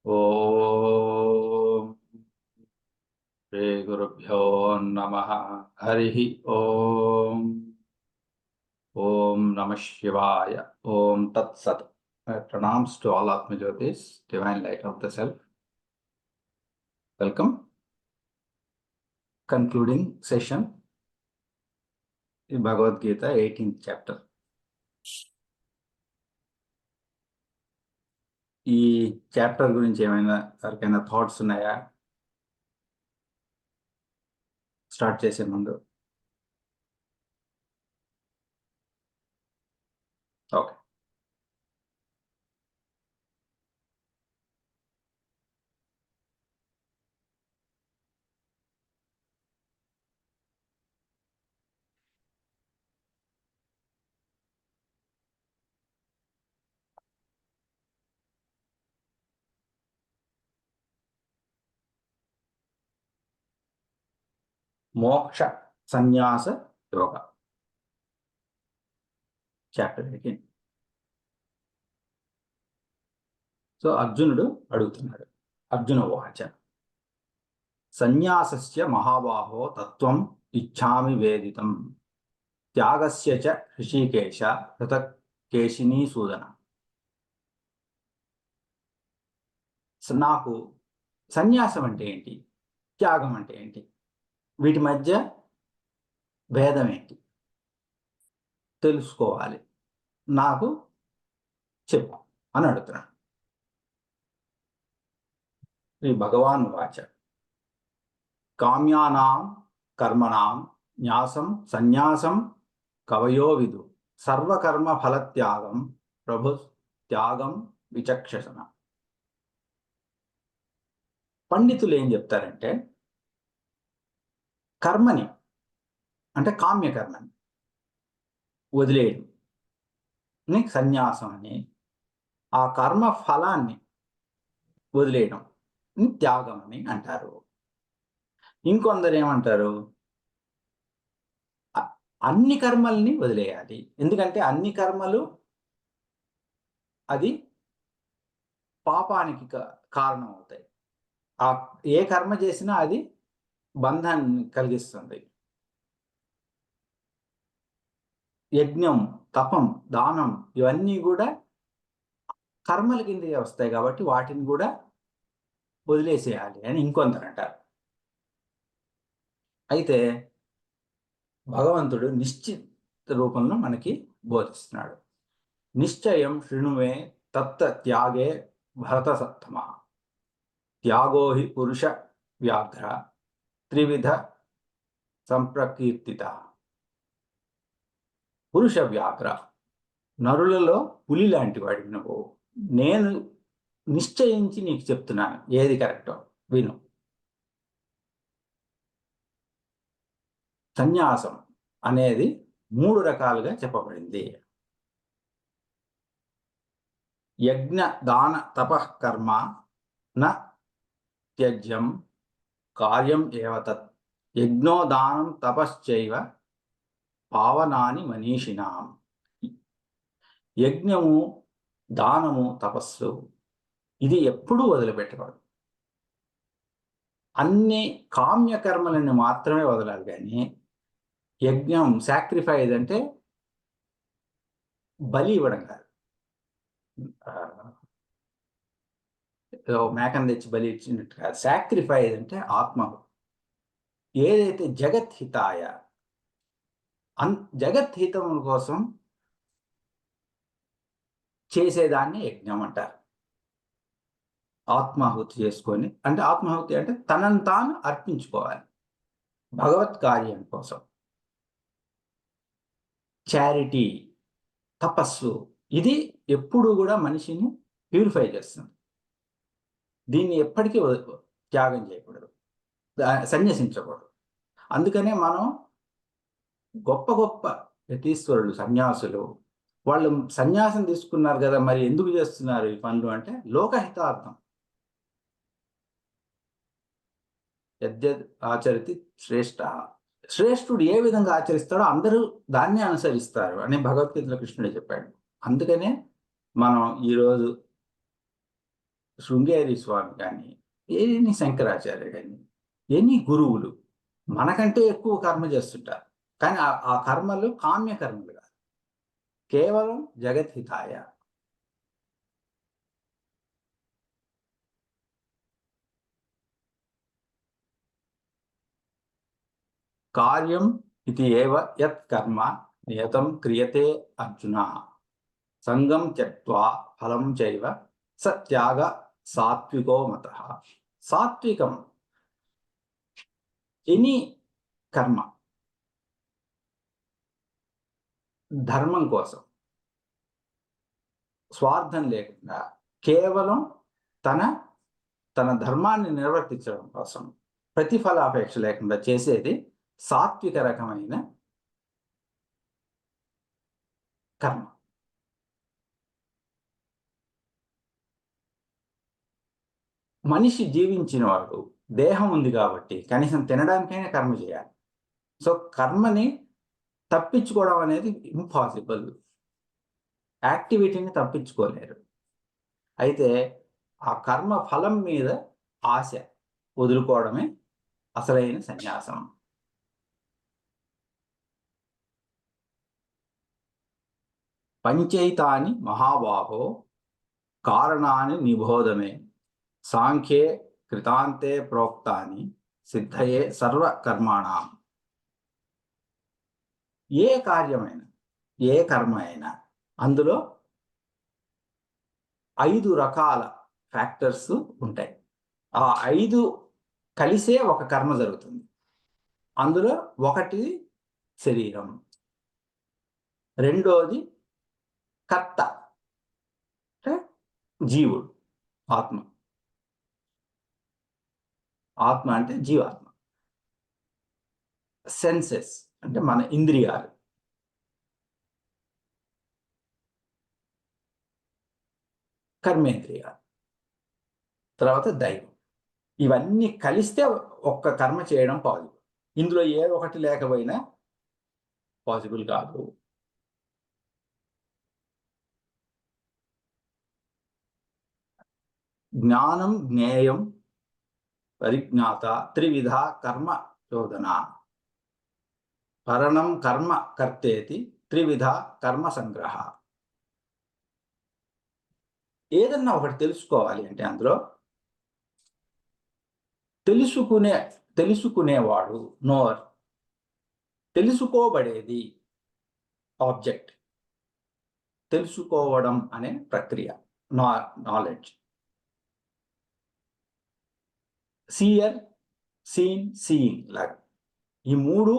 ఓం శ్రీ గురుభ్యో నమః. హరి ఓం. ఓం నమః శివాయ. ఓం తత్సత్. Pranams to all Atmajyotis, divine light of the self. Welcome. Concluding session in Bhagavad Gita, 18th chapter. ఈ చాప్టర్ గురించి ఏమైనా ఎవరికైనా థాట్స్ ఉన్నాయా స్టార్ట్ చేసే ముందు? ఓకే. మోక్ష సన్యాస యోగ చాప్టర్ 18. సో అర్జునుడు అడుగుతున్నాడు. అర్జున వాచ సన్యాసస్య మహాబాహో తత్వం ఇచ్ఛామి వేదితం త్యాగస్య చ హృషీకేశ హృతకేశినీ సూదన. నాకు సన్యాసం అంటే ఏంటి, త్యాగం అంటే ఏంటి, వీటి మధ్య భేదం ఏంటి తెలుసుకోవాలి, నాకు చెప్పు అని అడుగుతున్నాను. శ్రీ భగవాన్ వాచ కామ్యానాం కర్మణాం న్యాసం సన్యాసం కవయో విదు సర్వకర్మ ఫలత్యాగం ప్రభు త్యాగం విచక్షణ. పండితులు ఏం చెప్తారంటే కర్మని అంటే కామ్యకర్మని వదిలేయడం సన్యాసం అని, ఆ కర్మ ఫలాన్ని వదిలేయడం త్యాగం అని అంటారు. ఇంకొందరు ఏమంటారు, అన్ని కర్మల్ని వదిలేయాలి, ఎందుకంటే అన్ని కర్మలు అది పాపానికి కారణం అవుతాయి. ఏ కర్మ చేసినా అది బంధాన్ని కలిగిస్తుంది. యజ్ఞం, తపం, దానం ఇవన్నీ కూడా కర్మల కింద వస్తాయి కాబట్టి వాటిని కూడా వదిలేసేయాలి అని ఇంకొందరు అంటారు. అయితే భగవంతుడు నిశ్చిత రూపంలో మనకి బోధిస్తున్నాడు. నిశ్చయం శృణుమే తత్త త్యాగే భరత సత్తమ త్యాగో హి పురుష వ్యాఘ్ర త్రివిధ సంప్రకీర్తిత. పురుష వ్యాఘ్ర, నరులలో పులి లాంటి వాడివి నువ్వు. నేను నిశ్చయించి నీకు చెప్తున్నాను ఏది కరెక్టో విను. సన్యాసం అనేది 3 రకాలుగా చెప్పబడింది. యజ్ఞ దాన తపః కర్మ న త్యజ్యం కార్యం ఏవ తత్ యజ్ఞో దానం తపశ్చైవ పావనాని మనీషిణాం. యజ్ఞము, దానము, తపస్సు ఇది ఎప్పుడూ వదిలిపెట్టకూడదు. అన్ని కామ్యకర్మలను మాత్రమే వదలాలి, కానీ యజ్ఞం సాక్రిఫైస్ అంటే బలి ఇవ్వడం కాదు. మేకను తెచ్చి బలి ఇచ్చినట్టు కాదు. సాక్రిఫైస్ అంటే ఆత్మకు ఏదైతే జగత్హితాయ, జగత్హితం కోసం చేసేదాన్ని యజ్ఞం అంటారు. ఆత్మాహుతి చేసుకొని, అంటే ఆత్మాహుతి అంటే తనను తాను అర్పించుకోవాలి భగవత్ కార్యం కోసం. చారిటీ, తపస్సు ఇది ఎప్పుడు కూడా మనిషిని ప్యూరిఫై చేస్తుంది. దీన్ని ఎప్పటికీ త్యాగం చేయకూడదు, సన్యసించకూడదు. అందుకనే మనం గొప్ప గొప్ప యతీశ్వరులు, సన్యాసులు, వాళ్ళు సన్యాసం తీసుకున్నారు కదా, మరి ఎందుకు చేస్తున్నారు ఈ పనులు అంటే లోకహితార్థం. యద్యద్ ఆచరితి శ్రేష్ఠ, శ్రేష్ఠుడు ఏ విధంగా ఆచరిస్తాడో అందరూ దాన్ని అనుసరిస్తారు అని భగవద్గీతలో కృష్ణుడే చెప్పాడు. అందుకనే మనం ఈరోజు శృంగేరి స్వామి కానీ, ఎన్ని శంకరాచార్య కానీ, ఎన్ని గురువులు మనకంటే ఎక్కువ కర్మ చేస్తుంటారు. కానీ ఆ కర్మలు కామ్య కర్మలు కాదు, కేవలం జగద్హితాయ. కార్యం ఇది ఏవ యత్ కర్మ నియతం క్రియతే అర్జున సంగం త్యక్త్వా ఫలం చైవ స త్యాగ సాత్వికో మతః. సాత్వికం ఎనీ కర్మ ధర్మం కోసం, స్వార్థం లేకుండా, కేవలం తన తన ధర్మాన్ని నిర్వర్తించడం కోసం, ప్రతిఫలాపేక్ష లేకుండా చేసేది సాత్విక రకమైన కర్మ. మనిషి జీవించిన వాడు దేహం ఉంది కాబట్టి కనీసం తినడానికైనా కర్మ చేయాలి. సో కర్మని తప్పించుకోవడం అనేది ఇంపాసిబుల్. యాక్టివిటీని తప్పించుకోలేరు. అయితే ఆ కర్మ ఫలం మీద ఆశ వదులుకోవడమే అసలైన సన్యాసం. పంచైతాని మహాబాహో కారణాన్ని నిబోధమే సాంఖ్యే కృతాంతే ప్రోక్తాని సిద్ధయే సర్వకర్మాణం. ఏ కార్యమైనా, ఏ కర్మ అయినా అందులో 5 రకాల ఫ్యాక్టర్స్ ఉంటాయి. ఆ 5 కలిసే ఒక కర్మ జరుగుతుంది. అందులో ఒకటి శరీరం, రెండోది కర్త అంటే జీవుడు, ఆత్మ. ఆత్మ అంటే జీవాత్మ. సెన్సెస్ అంటే మన ఇంద్రియాలు, కర్మేంద్రియాలు, తర్వాత దైవం. ఇవన్నీ కలిస్తే ఒక్క కర్మ చేయడం పాసిబుల్. ఇందులో ఏ ఒకటి లేకపోయినా పాసిబుల్ కాదు. జ్ఞానం జ్ఞేయం పరిజ్ఞాత త్రివిధ కర్మ చోదన పరణం కర్మ కర్తేతి త్రివిధ కర్మ సంగ్రహ. ఏదన్నా ఒకటి తెలుసుకోవాలి అంటే అందులో తెలుసుకునేవాడు నోవర్, తెలుసుకోబడేది ఆబ్జెక్ట్, తెలుసుకోవడం అనే ప్రక్రియ నాలెడ్జ్. సీయర్, సీన్, సీయింగ్ లాగా ఈ 3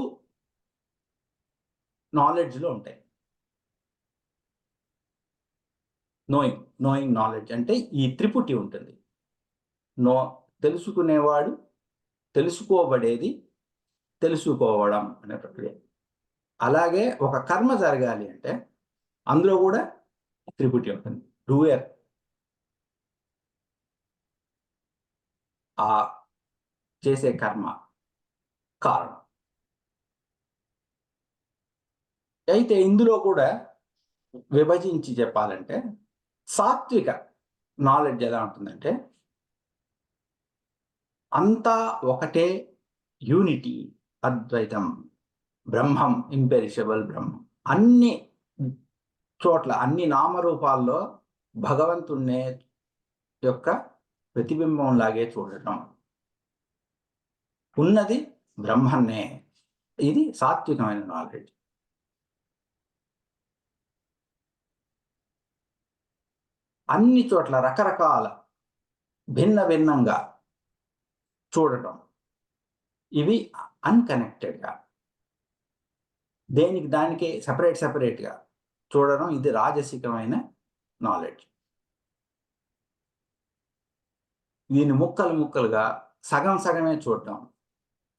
నాలెడ్జ్లో ఉంటాయి. నోయింగ్ నాలెడ్జ్ అంటే ఈ త్రిపుటి ఉంటుంది. తెలుసుకునేవాడు, తెలుసుకోబడేది, తెలుసుకోవడం అనే ప్రక్రియ. అలాగే ఒక కర్మ జరగాలి అంటే అందులో కూడా త్రిపుటి ఉంటుంది. డూయర్, ఆ చేసే కర్మ, కారణం. అయితే ఇందులో కూడా విభజించి చెప్పాలంటే సాత్విక నాలెడ్జ్ ఎలా ఉంటుందంటే అంతా ఒకటే, యూనిటీ, అద్వైతం, బ్రహ్మం, ఇంపెరిషబుల్ బ్రహ్మం. అన్ని చోట్ల, అన్ని నామరూపాల్లో భగవంతుణ్ణే యొక్క ప్రతిబింబం లాగే చూడటం, ఉన్నది బ్రహ్మన్నే. ఇది సాత్వికమైన నాలెడ్జ్. అన్ని చోట్ల రకరకాల భిన్న భిన్నంగా చూడటం, ఇవి అన్కనెక్టెడ్గా, దేనికి దానికి సెపరేట్గా చూడడం, ఇది రాజసికమైన నాలెడ్జ్. దీన్ని ముక్కలుగా సగం సగమే చూడటం,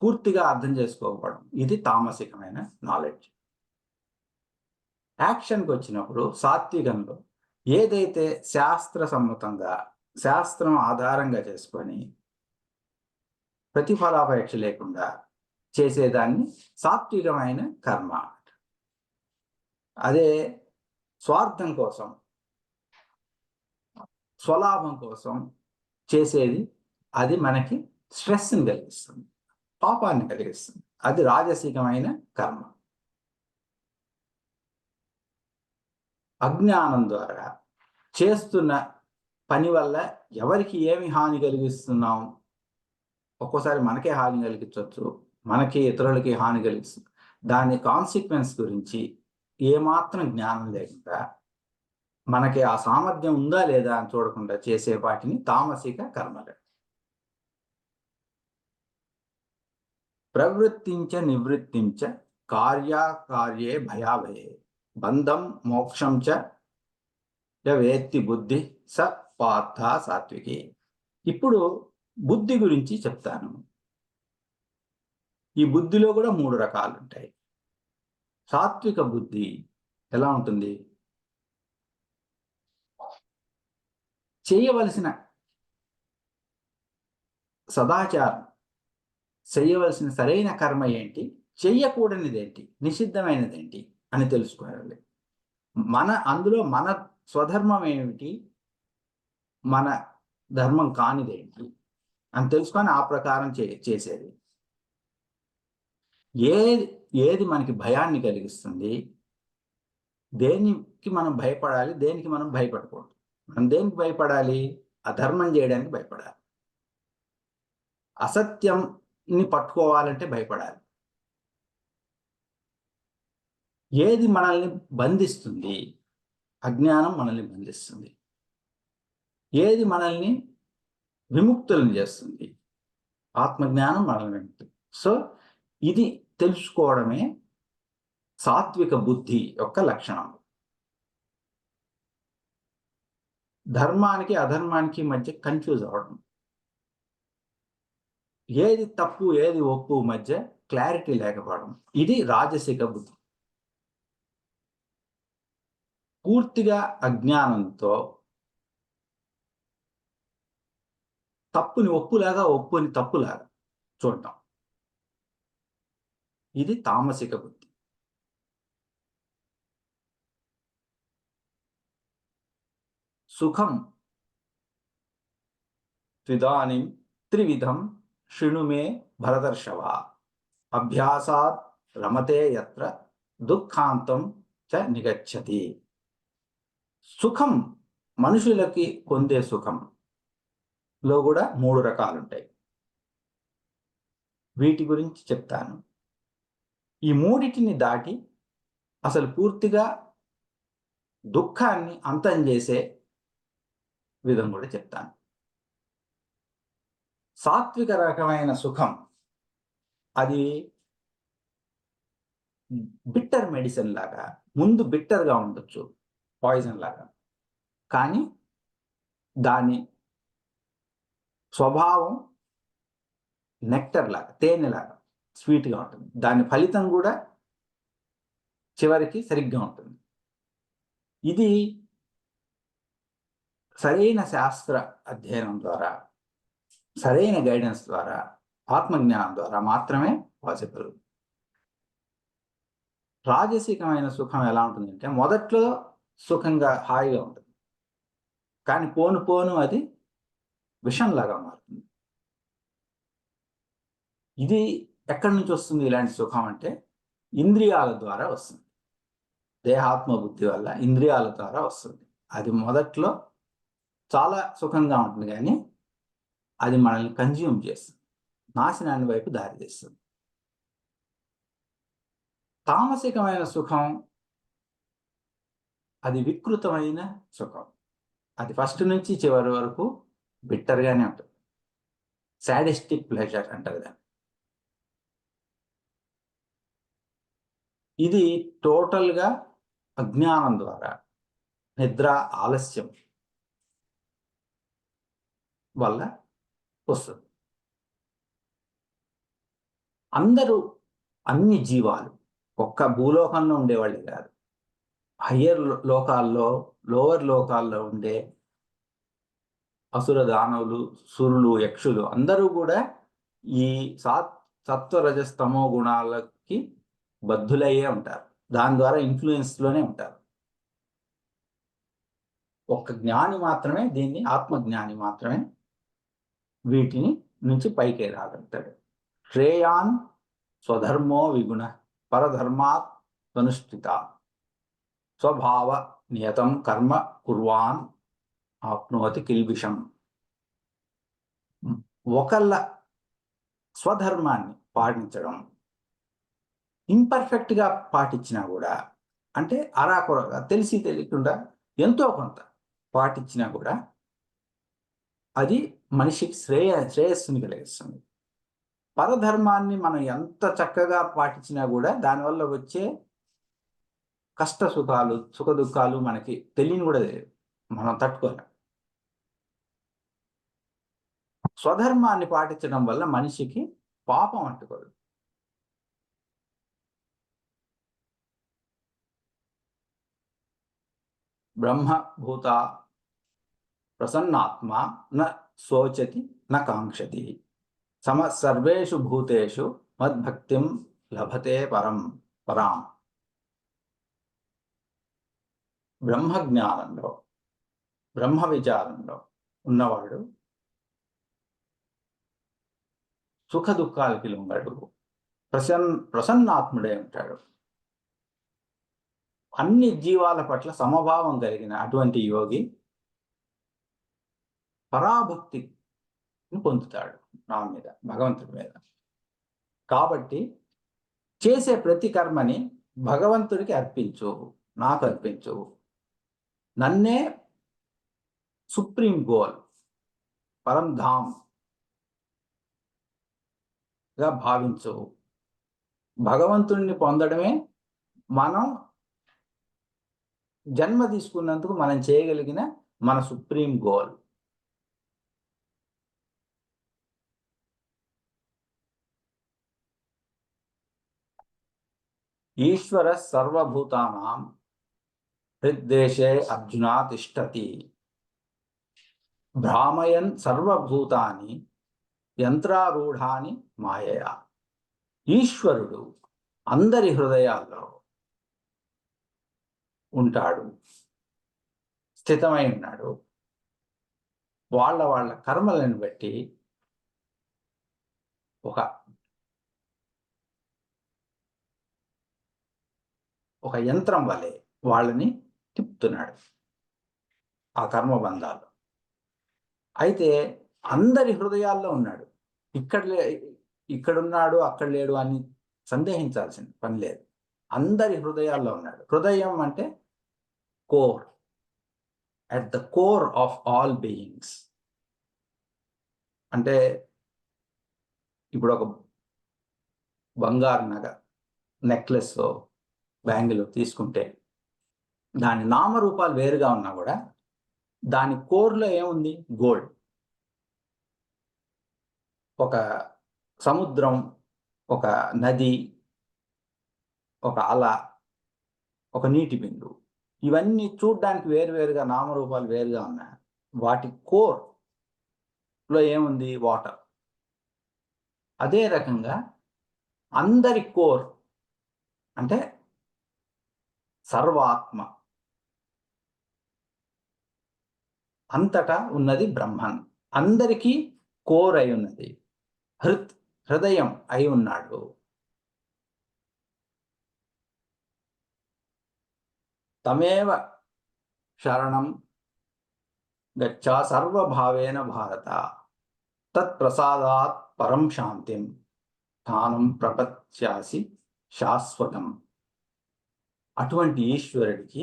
పూర్తిగా అర్థం చేసుకోకపోవడం, ఇది తామసికమైన నాలెడ్జ్. యాక్షన్కి వచ్చినప్పుడు సాత్వికంలో ఏదైతే శాస్త్రసమ్మతంగా, శాస్త్రం ఆధారంగా చేసుకొని ప్రతిఫలాపేక్ష లేకుండా చేసేదాన్ని సాత్వికమైన కర్మ. అదే స్వార్థం కోసం, స్వలాభం కోసం చేసేది అది మనకి స్ట్రెస్ని కలిగిస్తుంది, పాపాన్ని కలిగిస్తుంది. అది రాజసికమైన కర్మ. అజ్ఞానం ద్వారా చేస్తున్న పని వల్ల ఎవరికి ఏమి హాని కలిగిస్తున్నాం? ఒక్కోసారి మనకే హాని కలిగించవచ్చు, మనకి ఇతరులకి హాని కలిగిస్తుంది. దాని కాన్సిక్వెన్స్ గురించి ఏమాత్రం జ్ఞానం లేకుండా, మనకి ఆ సామర్థ్యం ఉందా లేదా అని చూడకుండా చేసే వాటిని తామసిక కర్మలు. ప్రవృత్తించ నివృత్తించ కార్యాకార్యే భయాభయే బంధం మోక్షం చ వేత్తి బుద్ధి స పార్థ సాత్వికి. ఇప్పుడు బుద్ధి గురించి చెప్తాను. ఈ బుద్ధిలో కూడా 3 రకాలు ఉంటాయి. సాత్విక బుద్ధి ఎలా ఉంటుంది? చేయవలసిన సదాచారం, చేయవలసిన సరైన కర్మ ఏంటి, చెయ్యకూడనిదేంటి, నిషిద్ధమైనదేంటి అని తెలుసుకోవాలి. అందులో మన స్వధర్మం ఏమిటి, మన ధర్మం కానిదేంటి అని తెలుసుకొని ఆ ప్రకారం చేసేది. ఏది మనకి భయాన్ని కలిగిస్తుంది, దేనికి మనం భయపడాలి, దేనికి మనం భయపడకూడదు. మనం దేనికి భయపడాలి? అధర్మం చేయడానికి భయపడాలి. అసత్యంని పట్టుకోవాలంటే భయపడాలి. ఏది మనల్ని బంధిస్తుంది? అజ్ఞానం మనల్ని బంధిస్తుంది. ఏది మనల్ని విముక్తులను చేస్తుంది? ఆత్మజ్ఞానం మనల్ని విముక్తి. సో ఇది తెలుసుకోవడమే సాత్విక బుద్ధి యొక్క లక్షణం. ధర్మానికి అధర్మానికి మధ్య కన్ఫ్యూజ్ అవ్వడం, ఏది తప్పు ఏది ఒప్పు మధ్య క్లారిటీ లేకపోవడం, ఇది రాజసిక బుద్ధి. పూర్తిగా అజ్ఞానంతో తప్పుని ఒప్పులాగా, ఒప్పుని తప్పులాగా చూడటం, ఇది తామసిక బుద్ధి. సుఖం త్విదానిం త్రివిధం శృణు మే భరతర్షభ అభ్యాసాత్ రమతే యత్ర దుఃఖాంతం చ నిగచ్చతి. సుఖం, మనుషులకి పొందే సుఖంలో కూడా 3 రకాలు ఉంటాయి. వీటి గురించి చెప్తాను. ఈ మూడిటిని దాటి అసలు పూర్తిగా దుఃఖాన్ని అంతం చేసే విధం కూడా చెప్తాను. సాత్విక రకమైన సుఖం అది బిట్టర్ మెడిసిన్ లాగా, ముందు బిట్టర్గా ఉండొచ్చు, పాయిజన్ లాగా, కానీ దాని స్వభావం నెక్టర్ లాగా, తేనెలాగా స్వీట్గా ఉంటుంది. దాని ఫలితం కూడా చివరికి సరిగ్గా ఉంటుంది. ఇది సరైన శాస్త్ర అధ్యయనం ద్వారా, సరైన గైడెన్స్ ద్వారా, ఆత్మజ్ఞానం ద్వారా మాత్రమే పాసిబుల్. రాజసికమైన సుఖం ఎలా ఉంటుందంటే మొదట్లో సుఖంగా హాయిగా ఉంటుంది, కానీ పోను పోను అది విషంలాగా మారుతుంది. ఇది ఎక్కడి నుంచి వస్తుంది? ఇలాంటి సుఖం అంటే ఇంద్రియాల ద్వారా వస్తుంది. దేహాత్మ బుద్ధి వల్ల ఇంద్రియాల ద్వారా వస్తుంది. అది మొదట్లో చాలా సుఖంగా ఉంటుంది, కానీ అది మనల్ని కన్జ్యూమ్ చేస్తుంది, నాశనాన్ని వైపు దారి తీస్తుంది. తామసికమైన సుఖం అది వికృతమైన సుఖం. అది ఫస్ట్ నుంచి చివరి వరకు బిట్టర్గానే ఉంటుంది. సాడిస్టిక్ ప్లెజర్ అంటారు దాన్ని. ఇది టోటల్గా అజ్ఞానం ద్వారా, నిద్ర ఆలస్యం వల్ల వస్తుంది. అందరూ, అన్ని జీవాలు ఒక్క భూలోకంలో ఉండేవాళ్ళు కాదు, హయ్యర్ లోకాల్లో, లోవర్ లోకాల్లో ఉండే అసుర దానవులు, సురులు, యక్షులు అందరూ కూడా ఈ సత్వరజస్తమో గుణాలకి బద్ధులయ్యే ఉంటారు. దాని ద్వారా ఇన్ఫ్లుయెన్స్లోనే ఉంటారు. ఒక్క జ్ఞాని మాత్రమే, దీన్ని ఆత్మజ్ఞాని మాత్రమే వీటిని నుంచి పైకి రాగలుగుతాడు. శ్రేయాన్ స్వధర్మో విగుణ పరధర్మాత్ అనుష్ఠిత స్వభావ నియతం కర్మ కుర్వాన్ ఆప్నోతి కిల్బిషం. ఒకళ్ళ స్వధర్మాన్ని పాటించడం, ఇంపర్ఫెక్ట్గా పాటించినా కూడా, అంటే అరాకొరగా తెలిసి తెలియకుండా ఎంతో కొంత పాటించినా కూడా అది మనిషికి శ్రేయస్సుని కలిగిస్తుంది. పరధర్మాన్ని మనం ఎంత చక్కగా పాటించినా కూడా దానివల్ల వచ్చే కష్ట సుఖాలు, సుఖ దుఃఖాలు మనకి తెలియని కూడా తెలియదు, మనం తట్టుకోలేం. స్వధర్మాన్ని పాటించడం వల్ల మనిషికి పాపం అంటుకోదు. బ్రహ్మభూత ప్రసన్నాత్మ న శోచతి న కాంక్షతి సర్వేషు భూతేషు మద్భక్తిం లభతే పరాం. బ్రహ్మ జ్ఞానంలో, బ్రహ్మ విచారంలో ఉన్నవాడు సుఖ దుఃఖాలకి లొంగడు, ప్రసన్నాత్ముడే ఉంటాడు. అన్ని జీవాల పట్ల సమభావం కలిగిన అటువంటి యోగి పరాభక్తిని పొందుతాడు నా మీద, భగవంతుడి మీద. కాబట్టి చేసే ప్రతి కర్మని భగవంతుడికి అర్పించు, నాకు అర్పించు. నన్నే సుప్రీం గోల్, పరంధామ్ గా భావించు. భగవంతుడిని పొందడమే మనం జన్మ తీసుకున్నందుకు మనం చేయగలిగిన మన సుప్రీం గోల్. ఈశ్వర సర్వభూతానాం హృద్దేశే అర్జున తిష్టతి భ్రామయన్ సర్వభూతాని యంత్రారూఢాని మాయయా. ఈశ్వరుడు అందరి హృదయాల్లో ఉంటాడు, స్థితమై ఉన్నాడు. వాళ్ళ కర్మలను బట్టి ఒక యంత్రం వలె వాళ్ళని తిప్పుతున్నాడు ఆ కర్మబంధాలు. అయితే అందరి హృదయాల్లో ఉన్నాడు. ఇక్కడున్నాడు అక్కడ లేడు అని సందేహించాల్సిన పని లేదు. అందరి హృదయాల్లో ఉన్నాడు. హృదయం అంటే core, at the core of all beings. అంటే ఇప్పుడు ఒక బంగారు నగ, నెక్లెస్, బ్యాంగిల్ తీసుకుంటే దాని నామరూపాలు వేరుగా ఉన్నా కూడా దాని కోర్లో ఏముంది? గోల్డ్. ఒక సముద్రం, ఒక నది, ఒక అల, ఒక నీటి బిందు, ఇవన్నీ చూడ్డానికి వేరువేరుగా నామరూపాలు వేరుగా ఉన్నాయి. వాటి కోర్లో ఏముంది? వాటర్. అదే రకంగా అందరి కోర్ అంటే సర్వాత్మ, అంతటా ఉన్నది బ్రహ్మన్. అందరికీ కోర్ అయి ఉన్నది, హృదయం అయి ఉన్నాడు. తమేవ శరణం గచ్చ సర్వభావేన భారత తత్ప్రసాదాత్ పరం శాంతిం స్థానం ప్రపత్యాసి శాశ్వతం. అటువంటి ఈశ్వరుడికి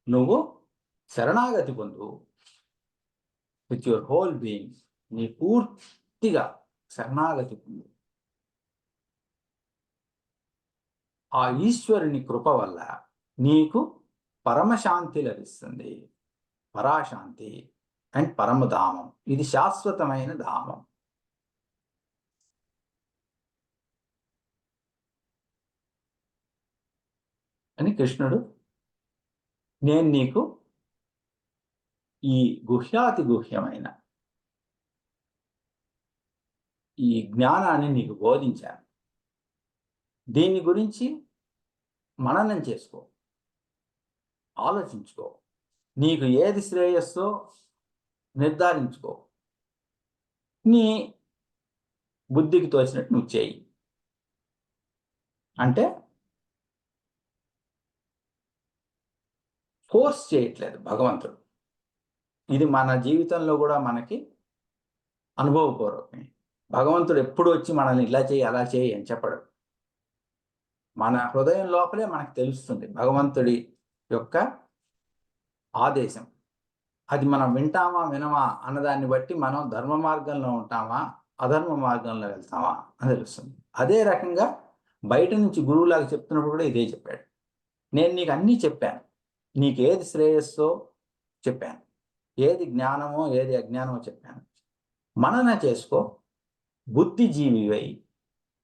నువ్వు శరణాగతి పొందు. విత్ యువర్ హోల్ బీయింగ్, నీ పూర్తిగా శరణాగతి పొందు. ఆ ఈశ్వరుని కృప వల్ల నీకు పరమశాంతి లభిస్తుంది. పరాశాంతి అండ్ పరమధామం, ఇది శాశ్వతమైన ధామం. అని కృష్ణుడు, నేను నీకు ఈ గుహ్యాతి గుహ్యమైన ఈ జ్ఞానాన్ని నీకు బోధించాను. దీని గురించి మననం చేసుకో, ఆలోచించుకో. నీకు ఏది శ్రేయస్సో నిర్ధారించుకో. నీ బుద్ధికి తోచినట్టు నువ్వు చేయి అంటే ఫోర్స్ చేయట్లేదు భగవంతుడు. ఇది మన జీవితంలో కూడా మనకి అనుభవపూర్వకమే. భగవంతుడు ఎప్పుడు వచ్చి మనల్ని ఇలా చేయి అలా చేయి అని చెప్పడు. మన హృదయం లోపలే మనకు తెలుస్తుంది భగవంతుడి యొక్క ఆదేశం. అది మనం వింటామా వినమా అన్నదాన్ని బట్టి మనం ధర్మ మార్గంలో ఉంటామా అధర్మ మార్గంలో వెళ్తామా అని తెలుస్తుంది. అదే రకంగా బయట నుంచి గురువులాగా చెప్తున్నప్పుడు కూడా ఇదే చెప్పాడు. నేను నీకు అన్నీ చెప్పాను, నీకు ఏది శ్రేయస్సో చెప్పాను, ఏది జ్ఞానమో ఏది అజ్ఞానమో చెప్పాను, మనన చేసుకో, బుద్ధిజీవివై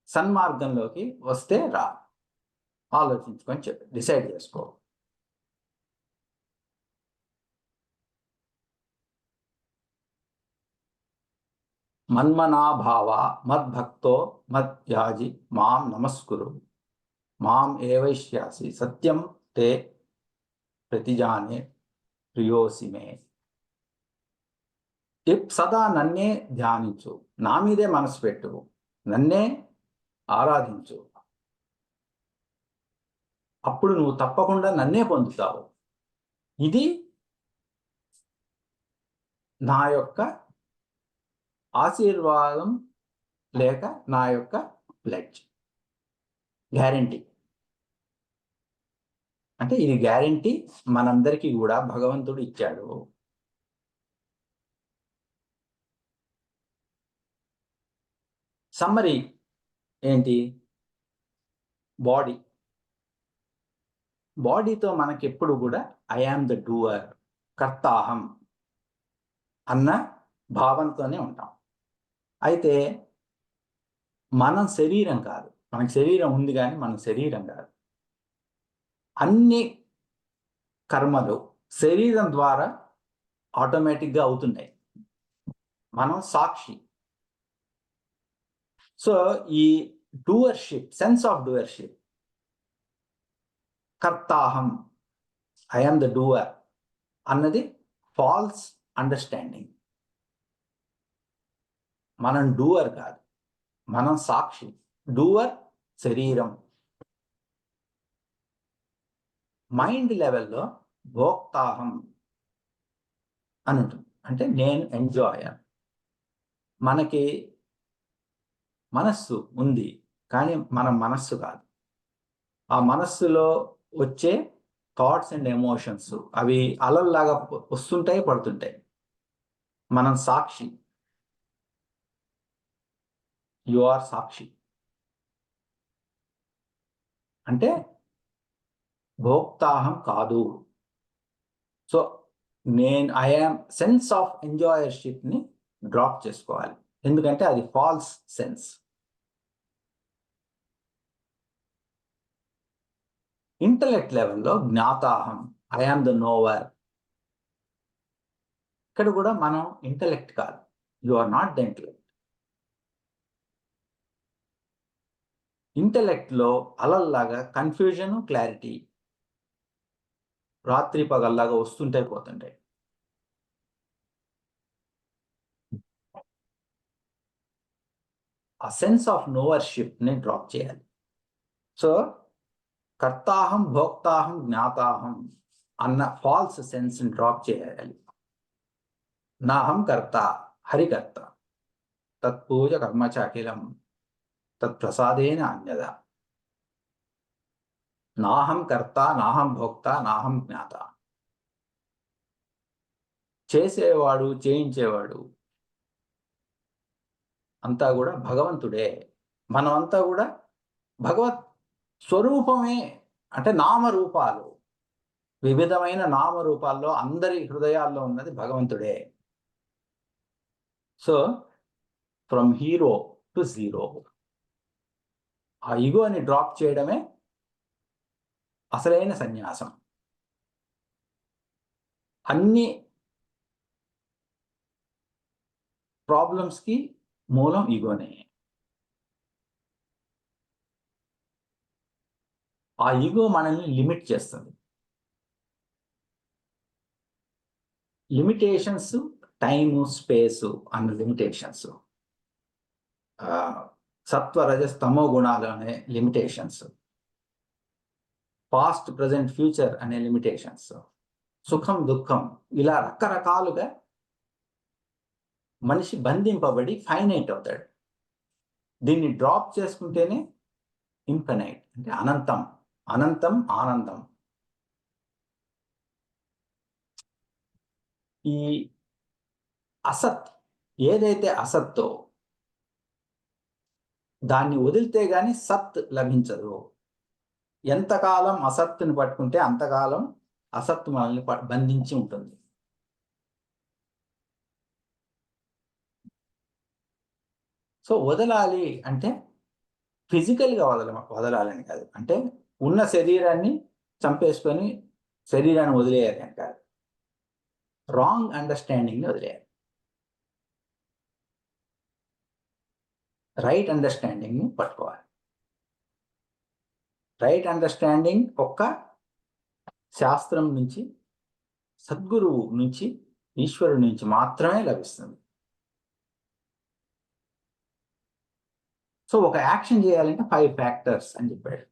సన్మార్గంలోకి వస్తే రా, ఆలోచించుకొని చెప్పి డిసైడ్ చేసుకో. మన్మనాభావ మద్భక్తో మద్యాజి మాం నమస్కురు మాం ఏవైష్యాసి సత్యం తే ప్రతిజానే ప్రియోసి మే. సదా నన్నే ధ్యానించు, నా మీదే మనసు పెట్టు, నన్నే ఆరాధించు, అప్పుడు నువ్వు తప్పకుండా నన్నే పొందుతావు. ఇది నా యొక్క ఆశీర్వాదం లేక నా యొక్క ప్లెడ్జ్, గ్యారంటీ. అంటే ఇది గ్యారంటీ మనందరికీ కూడా భగవంతుడు ఇచ్చాడు. సమ్మరీ ఏంటి? బాడీతో మనకి ఎప్పుడు కూడా ఐ యామ్ ద డూయర్, కర్తాహం అన్న భావంతోనే ఉంటాం. అయితే మనం శరీరం కాదు, మనకి శరీరం ఉంది కానీ మనం శరీరం కాదు. అన్ని కర్మలు శరీరం ద్వారా ఆటోమేటిక్గా అవుతుంటాయి, మనం సాక్షి. సో ఈ డూయర్షిప్, సెన్స్ ఆఫ్ డూయర్షిప్, కర్తాహం, ఐ యామ్ ద డూయర్ అన్నది ఫాల్స్ అండర్స్టాండింగ్. మనం డూయర్ కాదు, మనం సాక్షి. డూయర్ శరీరం. మైండ్ లెవెల్లో భోక్తాహం అని ఉంటుంది, అంటే నేను ఎంజాయర్. మనకి మనస్సు ఉంది కానీ మనం మనస్సు కాదు. ఆ మనస్సులో వచ్చే థాట్స్ అండ్ ఎమోషన్స్ అవి అలల్లాగా వస్తుంటాయి, పడుతుంటాయి. మనం సాక్షి. యు ఆర్ సాక్షి అంటే భోక్తాహం కాదు. So I am sense of ఎంజాయర్షిప్ని డ్రాప్ చేసుకోవాలి, ఎందుకంటే అది ఫాల్స్ సెన్స్. ఇంటలెక్ట్ లెవెల్లో జ్ఞాతాహం, ఐ యామ్ ద నోవర్. ఇక్కడ కూడా మనం ఇంటలెక్ట్ కాదు, you are not the intellect. ఇంటలెక్ట్లో అలల్లాగా కన్ఫ్యూజన్, క్లారిటీ రాత్రి పగల్లాగా వస్తుంటాయి, పోతుంటాయి. ఆ సెన్స్ ఆఫ్ నోవర్షిప్ని డ్రాప్ చేయాలి. సో కర్తాహం, భోక్తాహం, జ్ఞాతాహం అన్న ఫాల్స్ సెన్స్ని డ్రాప్ చేయాలి. నాహం కర్త, హరికర్త, తత్పూజ కర్మచాకిలం తత్ప్రసాదేన అన్యద. నాహం కర్త, నాహం భోక్త, నాహం జ్ఞాత. చేసేవాడు, చేయించేవాడు అంతా కూడా భగవంతుడే. మనమంతా కూడా భగవత్ స్వరూపమే. అంటే నామరూపాలు, వివిధమైన నామరూపాల్లో అందరి హృదయాల్లో ఉన్నది భగవంతుడే. So from hero to zero, ఆ ఈగోని డ్రాప్ చేయడమే అసలైన సన్యాసం. అన్ని ప్రాబ్లమ్స్కి మూలం ఈగోనే. ఆ ఈగో మనల్ని లిమిట్ చేస్తుంది. లిమిటేషన్స్, టైము, స్పేసు అన్న లిమిటేషన్స్. సత్వ రజస్ తమో గుణాలు అనే లిమిటేషన్స్, పాస్ట్ ప్రజెంట్ ఫ్యూచర్ అనే లిమిటేషన్స్, సుఖం దుఃఖం, ఇలా రకరకాలుగా మనిషి బంధింపబడి ఫైనైట్ అవుతాడు. దీన్ని డ్రాప్ చేసుకుంటేనే ఇన్ఫినైట్, అంటే అనంతం. అనంతం ఆనందం. ఈ అసత్ ఏదైతే అసత్తో దాన్ని వదిలితే గాని సత్ లభించదు. ఎంతకాలం అసత్తుని పట్టుకుంటే అంతకాలం అసత్తు మనల్ని బంధించి ఉంటుంది. సో వదలాలి అంటే ఫిజికల్గా వదలాలని కాదు, అంటే ఉన్న శరీరాన్ని చంపేసుకొని శరీరాన్ని వదిలేయాలి అని కాదు, రాంగ్ అండర్స్టాండింగ్ని వదిలేయాలి. రైట్ అండర్స్టాండింగ్ని పట్టుకోవాలి. రైట్ అండర్స్టాండింగ్ ఒక్క శాస్త్రం నుంచి, సద్గురువు నుంచి, ఈశ్వరుడి నుంచి మాత్రమే లభిస్తుంది. సో ఒక యాక్షన్ చేయాలంటే 5 ఫ్యాక్టర్స్ అని చెప్పాడు.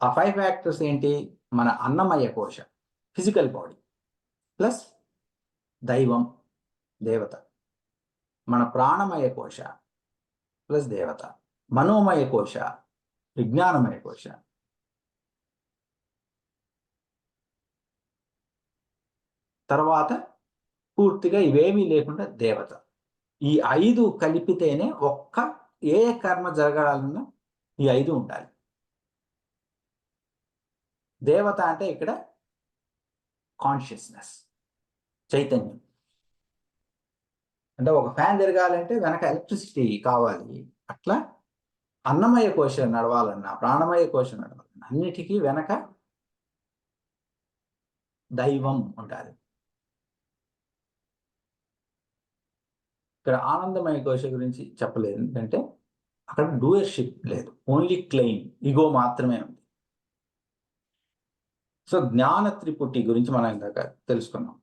ఆ 5 ఫ్యాక్టర్స్ ఏంటి? మన అన్నమయ కోశ, ఫిజికల్ బాడీ, ప్లస్ దైవం, దేవత, మన ప్రాణమయ కోశ ప్లస్ దేవత, మనోమయ కోశ, విజ్ఞానమయ కోశ, తర్వాత పూర్తిగా ఇవేమీ లేకుండా దేవత. ఈ 5 కలిపితేనే ఒక్క ఏ కర్మ జరగాలన్నా ఈ 5 ఉండాలి. దేవత అంటే ఇక్కడ కాన్షియస్నెస్, చైతన్యం. అంటే ఒక ఫ్యాన్ తిరగాలంటే వెనక ఎలక్ట్రిసిటీ కావాలి. అట్లా అన్నమయ కోశం నడవాలన్నా, ప్రాణమయ కోశం నడవాలన్నా అన్నిటికీ వెనక దైవం ఉండాలి. ఇక్కడ ఆనందమయ కోశ గురించి చెప్పలేదు, ఎందుకంటే అక్కడ డూయర్షిప్ లేదు, ఓన్లీ క్లెయిమ్, ఈగో మాత్రమే ఉంది. సో జ్ఞాన త్రిపుటి గురించి మనం ఇందాక తెలుసుకున్నాం.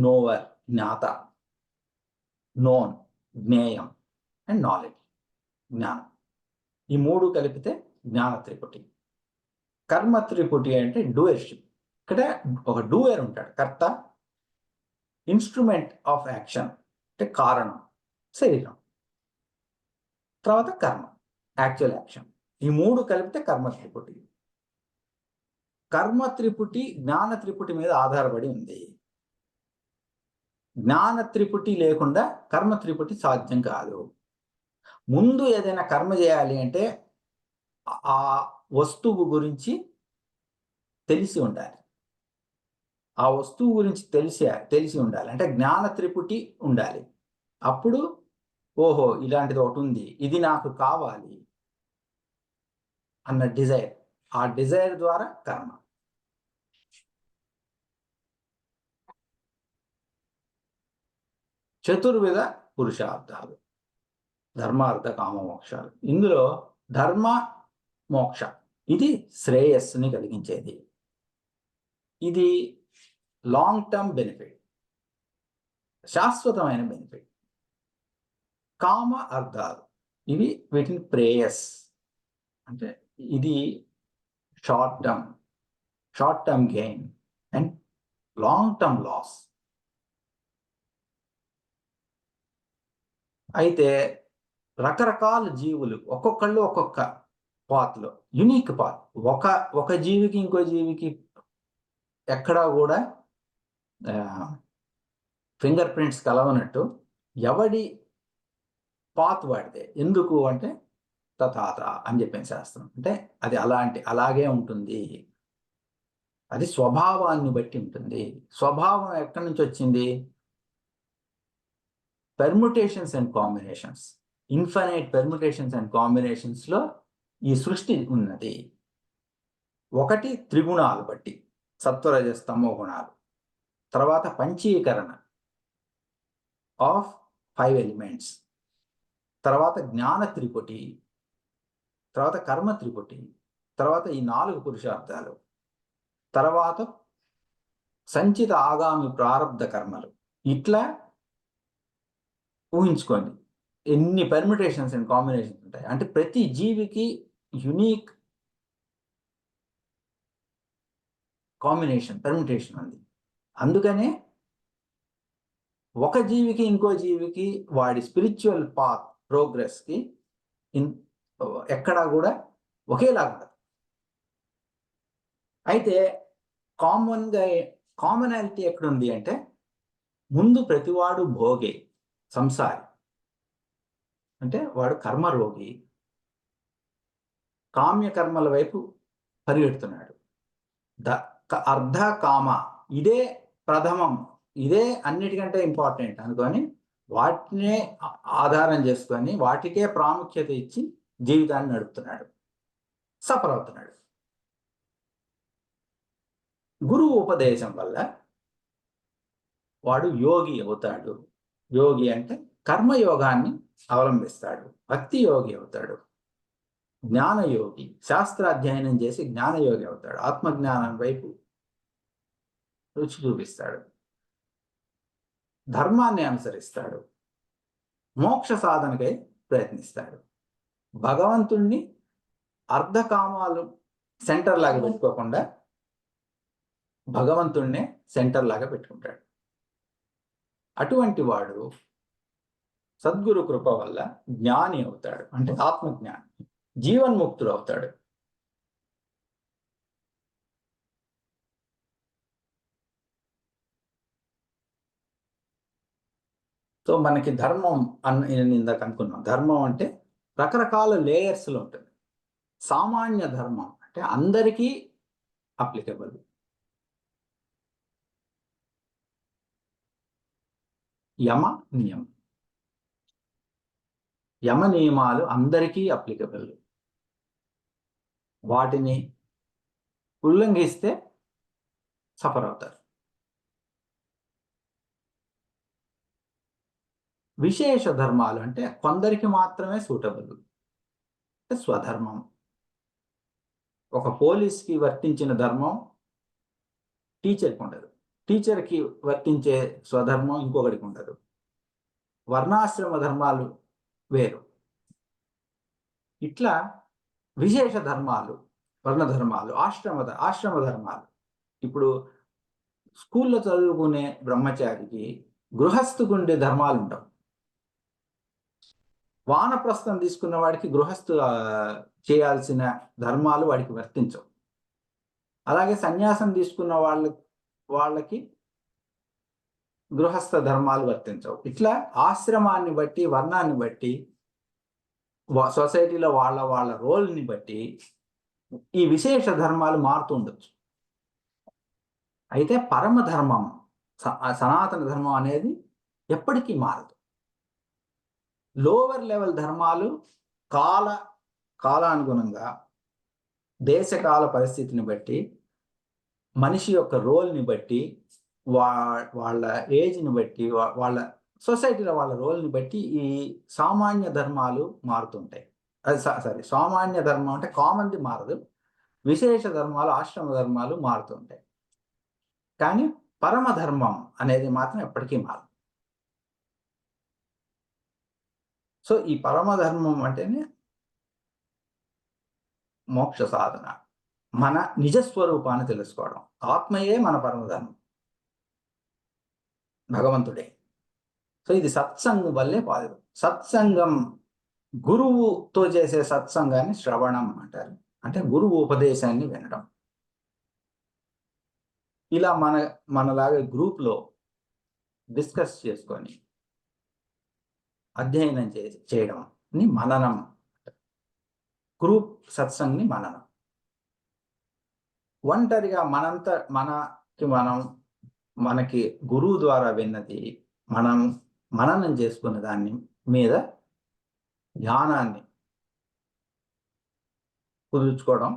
నోవర్, జ్ఞాత, నోన్, జ్ఞేయం, అండ్ నాలెడ్జ్, జ్ఞానం. ఈ 3 కలిపితే జ్ఞాన త్రిపుటి. కర్మ త్రిపుటి అంటే డూయర్షిప్. ఇక్కడ ఒక డూయర్ ఉంటాడు, కర్త, ఇన్స్ట్రుమెంట్ ఆఫ్ యాక్షన్ అంటే కారణం శరీరం, తర్వాత కర్మ, యాక్చువల్ యాక్షన్. ఈ 3 కలిపితే కర్మ త్రిపుటి. కర్మ త్రిపుటి జ్ఞాన త్రిపుటి మీద ఆధారపడి ఉంది. జ్ఞాన త్రిపుటి లేకుండా కర్మ త్రిపుటి సాధ్యం కాదు. ముందు ఏదైనా కర్మ చేయాలి అంటే ఆ వస్తువు గురించి తెలిసి ఉండాలి. ఆ వస్తువు గురించి తెలిసి ఉండాలి, అంటే జ్ఞాన త్రిపుటి ఉండాలి. అప్పుడు ఓహో ఇలాంటిది ఒకటి ఉంది, ఇది నాకు కావాలి అన్న డిజైర్, ఆ డిజైర్ ద్వారా కర్మ. చతుర్విధ పురుషార్థాలు, ధర్మార్థ కామ మోక్షాలు. ఇందులో ధర్మ మోక్ష ఇది శ్రేయస్సుని కలిగించేది, ఇది లాంగ్ టర్మ్ బెనిఫిట్, శాశ్వతమైన బెనిఫిట్. కామ అర్థాలు ఇవి వీటిని ప్రేయస్, అంటే ఇది short term gain and long term loss. అయితే రకరకాల జీవులు, ఒక్కొక్కళ్ళు ఒక్కొక్క పాత్లో, యునిక్ పాత్. ఒక జీవికి ఇంకో జీవికి ఎక్కడా కూడా ఫింగర్ ప్రింట్స్ కలవనట్టు ఎవడి పాత్ వాడితే. ఎందుకు అంటే తథాత అని చెప్పిన శాస్త్రం, అంటే అది అలాగే ఉంటుంది, అది స్వభావాన్ని బట్టి ఉంటుంది. స్వభావం ఎక్కడి నుంచి వచ్చింది? Permutations and combinations, infinite permutations and కాంబినేషన్స్లో ఈ సృష్టి ఉన్నది. ఒకటి త్రిగుణాలు బట్టి, సత్వరజస్తమో గుణాలు, తర్వాత పంచీకరణ ఆఫ్ 5 ఎలిమెంట్స్, తర్వాత జ్ఞాన త్రిపుటి, తర్వాత కర్మ త్రిపుటి, తర్వాత ఈ 4 పురుషార్థాలు, తర్వాత సంచిత ఆగామి ప్రారబ్ధ కర్మలు. ఇట్లా ఊహించుకోండి, ఎన్ని పెర్మిటేషన్స్ అండ్ కాంబినేషన్స్ ఉంటాయి. అంటే ప్రతి జీవికి యునీక్ కాంబినేషన్, పెర్మిటేషన్ ఉంది. అందుకనే ఒక జీవికి ఇంకో జీవికి వాడి స్పిరిచువల్ పాత్ ప్రోగ్రెస్కి ఎక్కడా కూడా ఒకేలాగా ఉండదు. అయితే కామనాలిటీ ఎక్కడుంది అంటే, ముందు ప్రతివాడు భోగే, సంసారి, అంటే వాడు కర్మరోగి, కామ్య కర్మల వైపు పరిగెడుతున్నాడు. అర్ధ కామ ఇదే ప్రథమం, ఇదే అన్నిటికంటే ఇంపార్టెంట్ అనుకొని వాటినే ఆధారం చేసుకొని వాటికే ప్రాముఖ్యత ఇచ్చి జీవితాన్ని నడుపుతున్నాడు, సఫర్ అవుతున్నాడు. గురువు ఉపదేశం వల్ల వాడు యోగి అవుతాడు. యోగి అంటే కర్మయోగాన్ని అవలంబిస్తాడు, భక్తి యోగి అవుతాడు, జ్ఞానయోగి, శాస్త్రాధ్యయనం చేసి జ్ఞానయోగి అవుతాడు, ఆత్మజ్ఞానం వైపు రుచి చూపిస్తాడు, ధర్మాన్ని అనుసరిస్తాడు, మోక్ష సాధనకై ప్రయత్నిస్తాడు. భగవంతుణ్ణి అర్ధకామాలు సెంటర్ లాగా పెట్టుకోకుండా భగవంతుణ్ణే సెంటర్ లాగా పెట్టుకుంటాడు. అటువంటి వాడు సద్గురు కృప వల్ల జ్ఞాని అవుతాడు, అంటే ఆత్మజ్ఞాని, జీవన్ముక్తుడు అవుతాడు. సో మనకి ధర్మం ఇందాక అనుకున్నాం, ధర్మం అంటే రకరకాల లేయర్స్లో ఉంటుంది. సామాన్య ధర్మం అంటే అందరికీ అప్లికబుల్. యమ నియమం, యమ నియమాలు అందరికీ అప్లికబుల్. వాటిని ఉల్లంఘిస్తే సఫర్ అవుతారు. విశేష ధర్మాలు అంటే కొందరికి మాత్రమే సూటబుల్, స్వధర్మం. ఒక పోలీస్కి వర్తించిన ధర్మం టీచర్కి ఉండదు, టీచర్కి వర్తించే స్వధర్మం ఇంకొకరికి ఉండదు. వర్ణాశ్రమ ధర్మాలు వేరు. ఇట్లా విశేష ధర్మాలు, వర్ణ ధర్మాలు, ఆశ్రమ ధర్మాలు. ఇప్పుడు స్కూల్లో చదువుకునే బ్రహ్మచారికి గృహస్థుకు ఉండే ధర్మాలు ఉండవు. వానప్రస్థం తీసుకున్న వాడికి గృహస్థు చేయాల్సిన ధర్మాలు వాడికి వర్తించవు. అలాగే సన్యాసం తీసుకున్న వాళ్ళకి గృహస్థ ధర్మాలు వర్తించవు. ఇట్లా ఆశ్రమాన్ని బట్టి, వర్ణాన్ని బట్టి, సొసైటీలో వాళ్ళ రోల్ని బట్టి ఈ విశేష ధర్మాలు మారుతూ ఉండొచ్చు. అయితే పరమధర్మం, సనాతన ధర్మం అనేది ఎప్పటికీ మారదు. లోవర్ లెవెల్ ధర్మాలు కాలానుగుణంగా, దేశకాల పరిస్థితిని బట్టి, మనిషి యొక్క రోల్ని బట్టి, వాళ్ళ ఏజ్ని బట్టి, వాళ్ళ సొసైటీలో వాళ్ళ రోల్ని బట్టి ఈ సామాన్య ధర్మాలు మారుతుంటాయి. సామాన్య ధర్మం అంటే కామన్ది మారదు, విశేష ధర్మాలు, ఆశ్రమ ధర్మాలు మారుతుంటాయి. కానీ పరమధర్మం అనేది మాత్రం ఎప్పటికీ మారదు. సో ఈ పరమధర్మం అంటేనే మోక్ష సాధన, మన నిజస్వరూపాన్ని తెలుసుకోవడం. ఆత్మయే మన పరమధర్మం, భగవంతుడే. సో ఇది సత్సంగం వల్లే పాదు. సత్సంగం, గురువుతో చేసే సత్సంగాన్ని శ్రవణం అంటారు, అంటే గురువు ఉపదేశాన్ని వినడం. ఇలా మనలాగా గ్రూప్లో డిస్కస్ చేసుకొని అధ్యయనం చేయడం ని మననం, గ్రూప్ సత్సంగ్ని మననం. ఒంటరిగా మనకి గురువు ద్వారా విన్నది మనం మననం చేసుకున్న దాన్ని మీద ధ్యానాన్ని కుదుర్చుకోవడం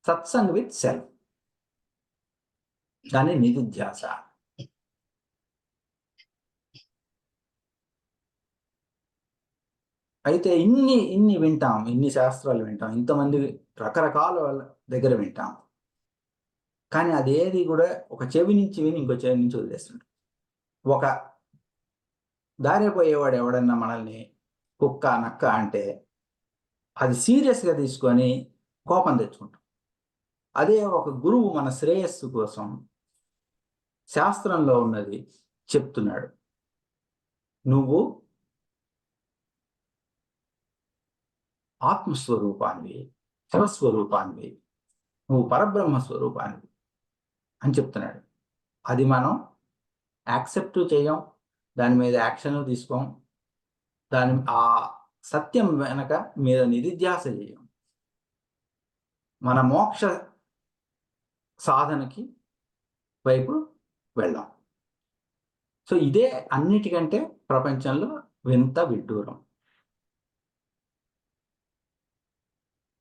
సత్సంగ్ విత్ సెల్ఫ్, దాని నిధిధ్యాస. అయితే ఇన్ని వింటాం, ఇన్ని శాస్త్రాలు వింటాం, ఇంతమంది రకరకాల వాళ్ళ దగ్గర వింటాం, కానీ అదేది కూడా ఒక చెవి నుంచి విని ఇంకో చెవి నుంచి వదిలేస్తుంటాం. ఒక దారిపోయేవాడు ఎవడన్నా మనల్ని కుక్క నక్క అంటే అది సీరియస్గా తీసుకొని కోపం తెచ్చుకుంటాం. అదే ఒక గురువు మన శ్రేయస్సు కోసం శాస్త్రంలో ఉన్నది చెప్తున్నాడు. నువ్వు ఆత్మస్వరూపాన్ని, శివస్వరూపాన్ని, నువ్వు పరబ్రహ్మ స్వరూపాన్ని అని చెప్తున్నాడు. అది మనం యాక్సెప్ట్ చేయం, దాని మీద యాక్షన్ తీసుకోం, ఆ సత్యం వెనక మీద నిధిధ్యాస చేయం. మన మోక్ష సాధనకి వైపు వెళ్ళాం. సో ఇదే అన్నిటికంటే ప్రపంచంలో వింత విడ్డూరం.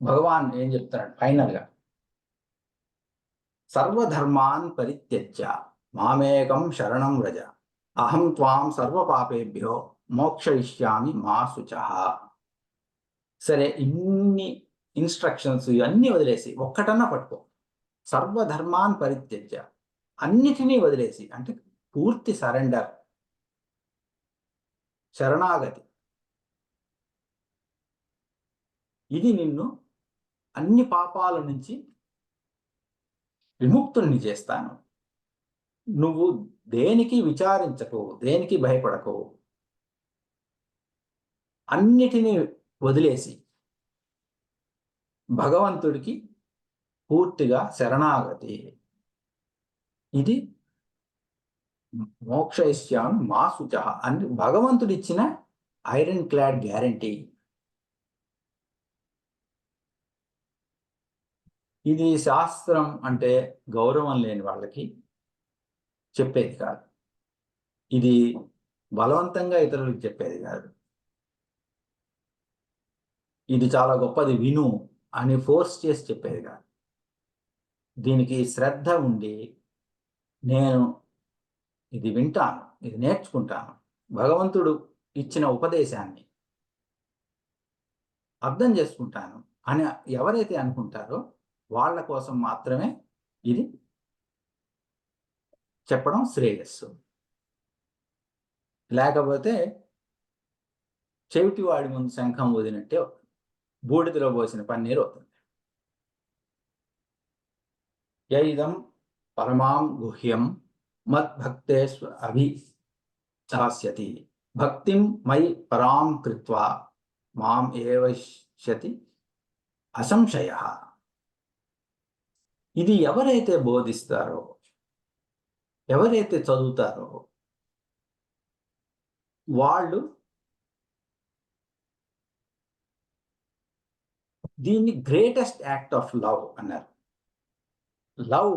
భగవాన్ ఏం చెప్తాడు ఫైనల్గా? సర్వధర్మాన్ పరిత్యజ్య మామేకం శరణం వ్రజ అహం త్వాం సర్వపాపేభ్యో మోక్షయిష్యామి మా శుచః. సరే, ఇన్ని ఇన్స్ట్రక్షన్స్ ఇవన్నీ వదిలేసి ఒక్కటన్నా పట్టుకో. సర్వధర్మాన్ పరిత్యజ్య, అన్నిటినీ వదిలేసి, అంటే పూర్తి సరెండర్, శరణాగతి. ఇది నిన్ను అన్ని పాపాల నుంచి విముక్తుల్ని చేస్తాను. నువ్వు దేనికి విచారించకు, దేనికి భయపడకు, అన్నిటినీ వదిలేసి భగవంతుడికి పూర్తిగా శరణాగతి. ఇది మోక్షయిష్యామి మా శుచః అని భగవంతుడిచ్చిన ఐరన్ క్లాడ్ గ్యారంటీ. ఇది శాస్త్రం అంటే గౌరవం లేని వాళ్ళకి చెప్పేది కాదు. ఇది బలవంతంగా ఇతరులకు చెప్పేది కాదు. ఇది చాలా గొప్పది విను అని ఫోర్స్ చేసి చెప్పేది కాదు. దీనికి శ్రద్ధ ఉండి నేను ఇది వింటాను, ఇది నేర్చుకుంటాను, భగవంతుడు ఇచ్చిన ఉపదేశాన్ని అర్థం చేసుకుంటాను అని ఎవరైతే అనుకుంటారో వాళ్ళ కోసం మాత్రమే ఇది చెప్పడం శ్రేయస్సు. లేకపోతే చెవిటి వాడి ముందు శంఖం ఊదినట్టే అవుతుంది, బూడిదలో పోసిన పన్నీరు అవుతుంది. యైదం పరమాం గుహ్యం మద్భక్తే అభిచాస్యతి భక్తిం మయి పరాం కృత్వా మాం ఏవశ్యతి అసంశయః. ఇది ఎవరైతే బోధిస్తారో, ఎవరైతే చదువుతారో వాళ్ళు దీన్ని గ్రేటెస్ట్ యాక్ట్ ఆఫ్ లవ్ అన్నారు. లవ్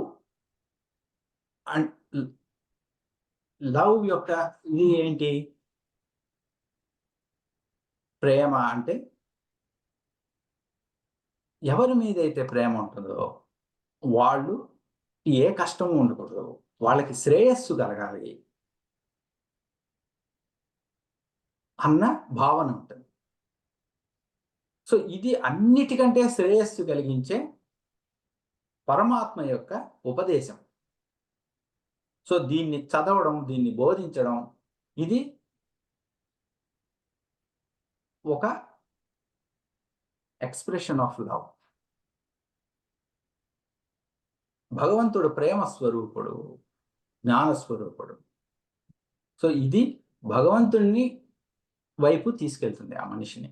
అండ్ లవ్ యొక్క ఇది ఏంటి? ప్రేమ అంటే ఎవరి మీద అయితే ప్రేమ ఉంటుందో వాళ్ళు ఏ కష్టము ఉండకూడదు, వాళ్ళకి శ్రేయస్సు కలగాలి అన్న భావన ఉంటుంది. సో ఇది అన్నిటికంటే శ్రేయస్సు కలిగించే పరమాత్మ యొక్క ఉపదేశం. సో దీన్ని చదవడం, దీన్ని బోధించడం, ఇది ఒక ఎక్స్ప్రెషన్ ఆఫ్ లవ్. భగవంతుడు ప్రేమ స్వరూపుడు, జ్ఞానస్వరూపుడు. సో ఇది భగవంతుడిని వైపు తీసుకెళ్తుంది ఆ మనిషిని.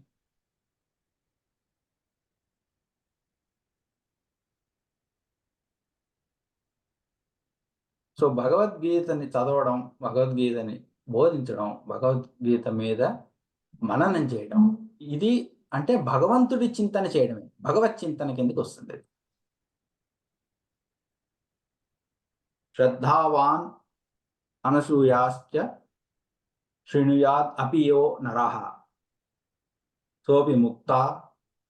సో భగవద్గీతని చదవడం, భగవద్గీతని బోధించడం, భగవద్గీత మీద మననం చేయడం, ఇది అంటే భగవంతుడి చింతన చేయడమే, భగవత్ చింతన కిందకి వస్తుంది. శ్రద్ధావాన్ అనసూయాశ్చ శృణుయాద్ అపి యో నరః సోపి ముక్తా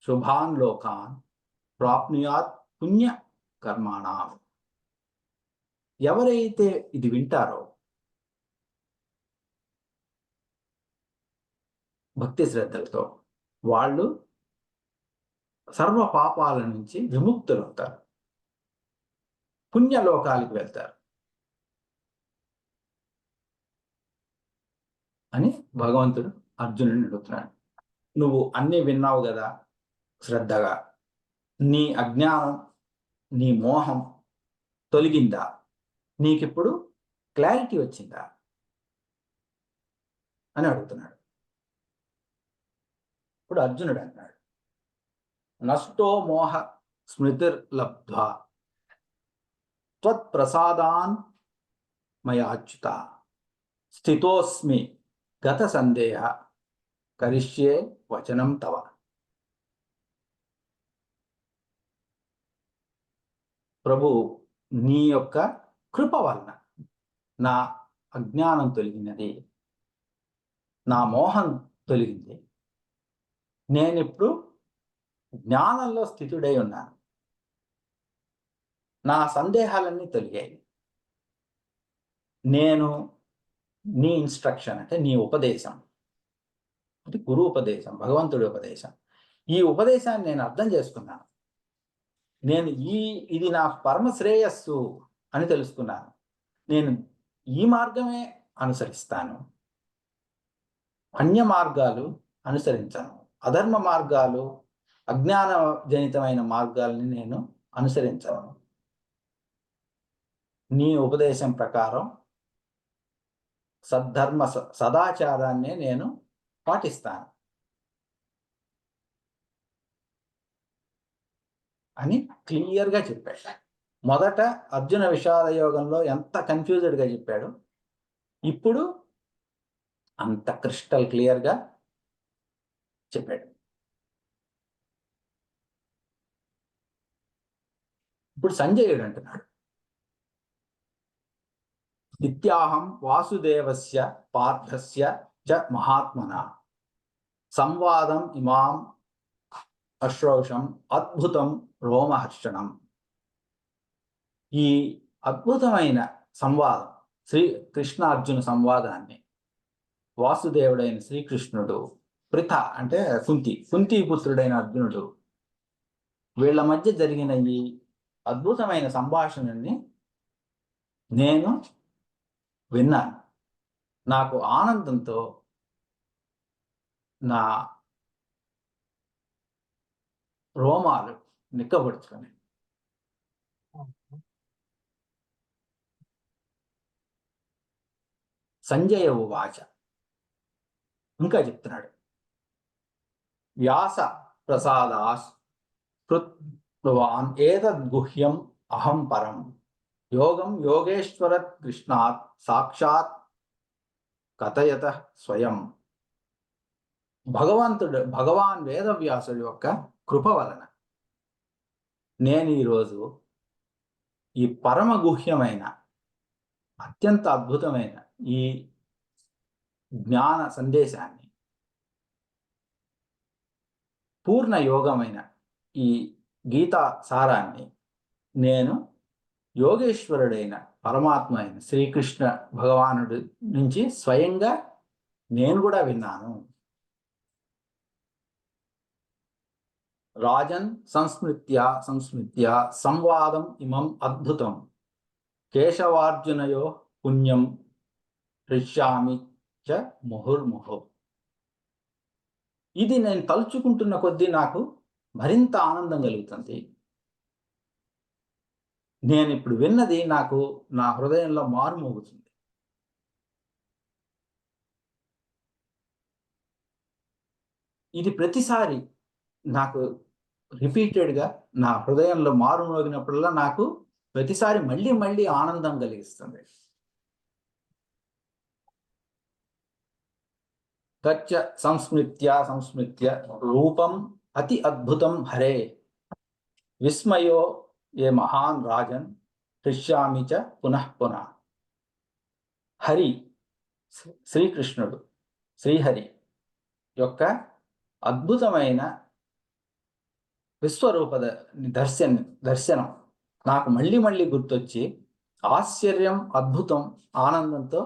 శుభాన్ లోకాన్ ప్రాప్నుయాత్ పుణ్య కర్మాణం. ఎవరైతే ఇది వింటారో భక్తి శ్రద్ధలతో వాళ్ళు సర్వ పాపాల నుంచి విముక్తులు అవుతారు, పుణ్యలోకాలకు వెళ్తారు. అని భగవంతుడు అర్జునుడిని అడుగుతున్నాడు. నువ్వు అన్నీ విన్నావు కదా శ్రద్ధగా, నీ అజ్ఞానం, నీ మోహం తొలగిందా? నీకిప్పుడు క్లారిటీ వచ్చిందా అని అడుగుతున్నాడు. ఇప్పుడు అర్జునుడు అంటున్నాడు, నష్టో మోహ స్మృతిర్లబ్ధ్వా త్వత్ప్రసాదాన్ మయాచ్యుత స్థితోస్మి గత సందేహ కరిష్యే వచనం తవ. ప్రభు, నీ యొక్క కృప వలన నా అజ్ఞానం తొలగినది, నా మోహం తొలగింది, నేనిప్పుడు జ్ఞానంలో స్థితుడై ఉన్నాను, నా సందేహాలన్నీ తొలగాయి. నేను నీ ఇన్స్ట్రక్షన్ అంటే నీ ఉపదేశం, అంటే గురు ఉపదేశం, భగవంతుడి ఉపదేశం, ఈ ఉపదేశాన్ని నేను అర్థం చేసుకున్నాను. నేను ఇది నా పరమ శ్రేయస్సు అని తెలుసుకున్నాను. నేను ఈ మార్గమే అనుసరిస్తాను, అన్య మార్గాలు అనుసరించను, అధర్మ మార్గాలు, అజ్ఞాన జనితమైన మార్గాల్ని నేను అనుసరించను. నీ ఉపదేశం ప్రకారం సద్ధర్మ సదాచారాన్నే నేను పాటిస్తాను అని క్లియర్గా చెప్పాడు. మొదట అర్జున విషాద యోగంలో ఎంత కన్ఫ్యూజ్డ్గా చెప్పాడు, ఇప్పుడు అంత క్రిస్టల్ క్లియర్గా చెప్పాడు. ఇప్పుడు సంజయుడు అంటున్నాడు, నిత్యాహం వాసుదేవస్య పార్థస్య చ మహాత్మన సంవాదం ఇమాం అశ్రోషం అద్భుతం రోమహర్షణం. ఈ అద్భుతమైన సంవాదం, కృష్ణార్జున సంవాదాన్ని వాసుదేవుడైన శ్రీకృష్ణుడు, పృథ అంటే కుంతీపుత్రుడైన అర్జునుడు, వీళ్ళ మధ్య జరిగిన ఈ అద్భుతమైన సంభాషణని నేను విన్నాను. నాకు ఆనందంతో నా రోమాలు నిక్కబడుచుకొని, సంజయ ఉవాచ, ఇంకా చెప్తున్నాడు, వ్యాస ప్రసాదాస్ కృత్వాన్ ఏతద్గుహ్యం అహం పరం యోగం యోగేశ్వరత్ కృష్ణాత్ సాక్షాత్ కథయత స్వయం. భగవాన్ వేదవ్యాసుడి యొక్క కృప వలన నేను ఈరోజు ఈ పరమ గుహ్యమైన, అత్యంత అద్భుతమైన ఈ జ్ఞాన సందేశాన్ని, పూర్ణ యోగమైన ఈ గీతా సారాన్ని నేను యోగేశ్వరుడైన పరమాత్మ అయిన శ్రీకృష్ణ భగవానుడి నుంచి స్వయంగా నేను కూడా విన్నాను. రాజన్ సంస్మృత్య సంవాదం ఇమం అద్భుతం కేశవార్జునయో పుణ్యం హృష్యామి చ ముహుర్ముహు. ఇది నేను తలుచుకుంటున్న కొద్దీ నాకు మరింత ఆనందం కలుగుతుంది. నేను ఇప్పుడు విన్నది నాకు నా హృదయంలో మారుమోగుతుంది. ఇది ప్రతిసారి నాకు రిపీటెడ్గా నా హృదయంలో మారుమోగినప్పుడల్లా నాకు ప్రతిసారి మళ్ళీ మళ్ళీ ఆనందం కలిగిస్తుంది. తచ్చ సంస్మృత్య రూపం అతి అద్భుతం హరే విస్మయో ఏ మహాన్ రాజన్ హృష్యామి చ పునః పునః. హరి, శ్రీకృష్ణుడు, శ్రీహరి యొక్క అద్భుతమైన విశ్వరూప దర్శనం నాకు మళ్ళీ మళ్ళీ గుర్తొచ్చి ఆశ్చర్యం, అద్భుతం, ఆనందంతో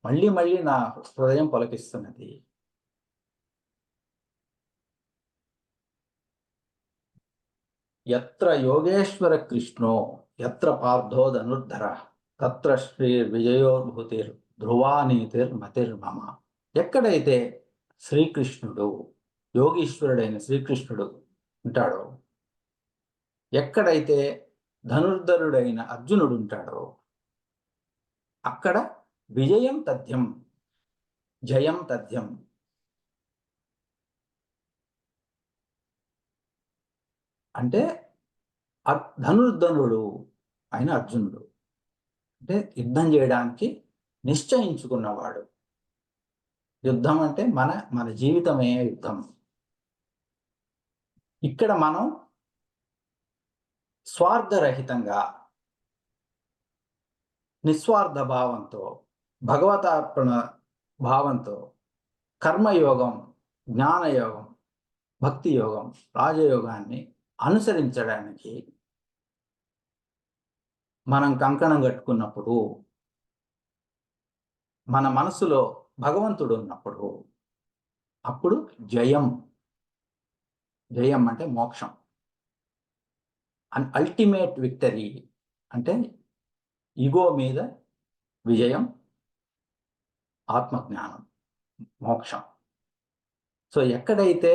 మళ్ళీ మళ్ళీ నా హృదయం పలికిస్తున్నది. యత్ర యోగేశ్వర కృష్ణో యత్ర పార్థో ధనుర్ధర తత్ర శ్రీ విజయోర్భూతిర్ ధ్రువానీతిర్ మతిర్మమ. ఎక్కడైతే శ్రీకృష్ణుడు, యోగీశ్వరుడైన శ్రీకృష్ణుడు ఉంటాడో, ఎక్కడైతే ధనుర్ధరుడైన అర్జునుడు ఉంటాడో, అక్కడ విజయం తథ్యం, జయం తథ్యం. అంటే ధనుర్ధనుడు అయిన అర్జునుడు అంటే యుద్ధం చేయడానికి నిశ్చయించుకున్నవాడు. యుద్ధం అంటే మన జీవితమే యుద్ధం. ఇక్కడ మనం స్వార్థరహితంగా, నిస్వార్థ భావంతో, భగవతార్పణ భావంతో కర్మయోగం, జ్ఞానయోగం, భక్తి యోగం, రాజయోగాన్ని అనుసరించడానికి మనం కంకణం కట్టుకున్నప్పుడు, మన మనసులో భగవంతుడు ఉన్నప్పుడు, అప్పుడు జయం. జయం అంటే మోక్షం. అల్టిమేట్ విక్టరీ అంటే ఈగో మీద విజయం, ఆత్మజ్ఞానం, మోక్షం. సో ఎక్కడైతే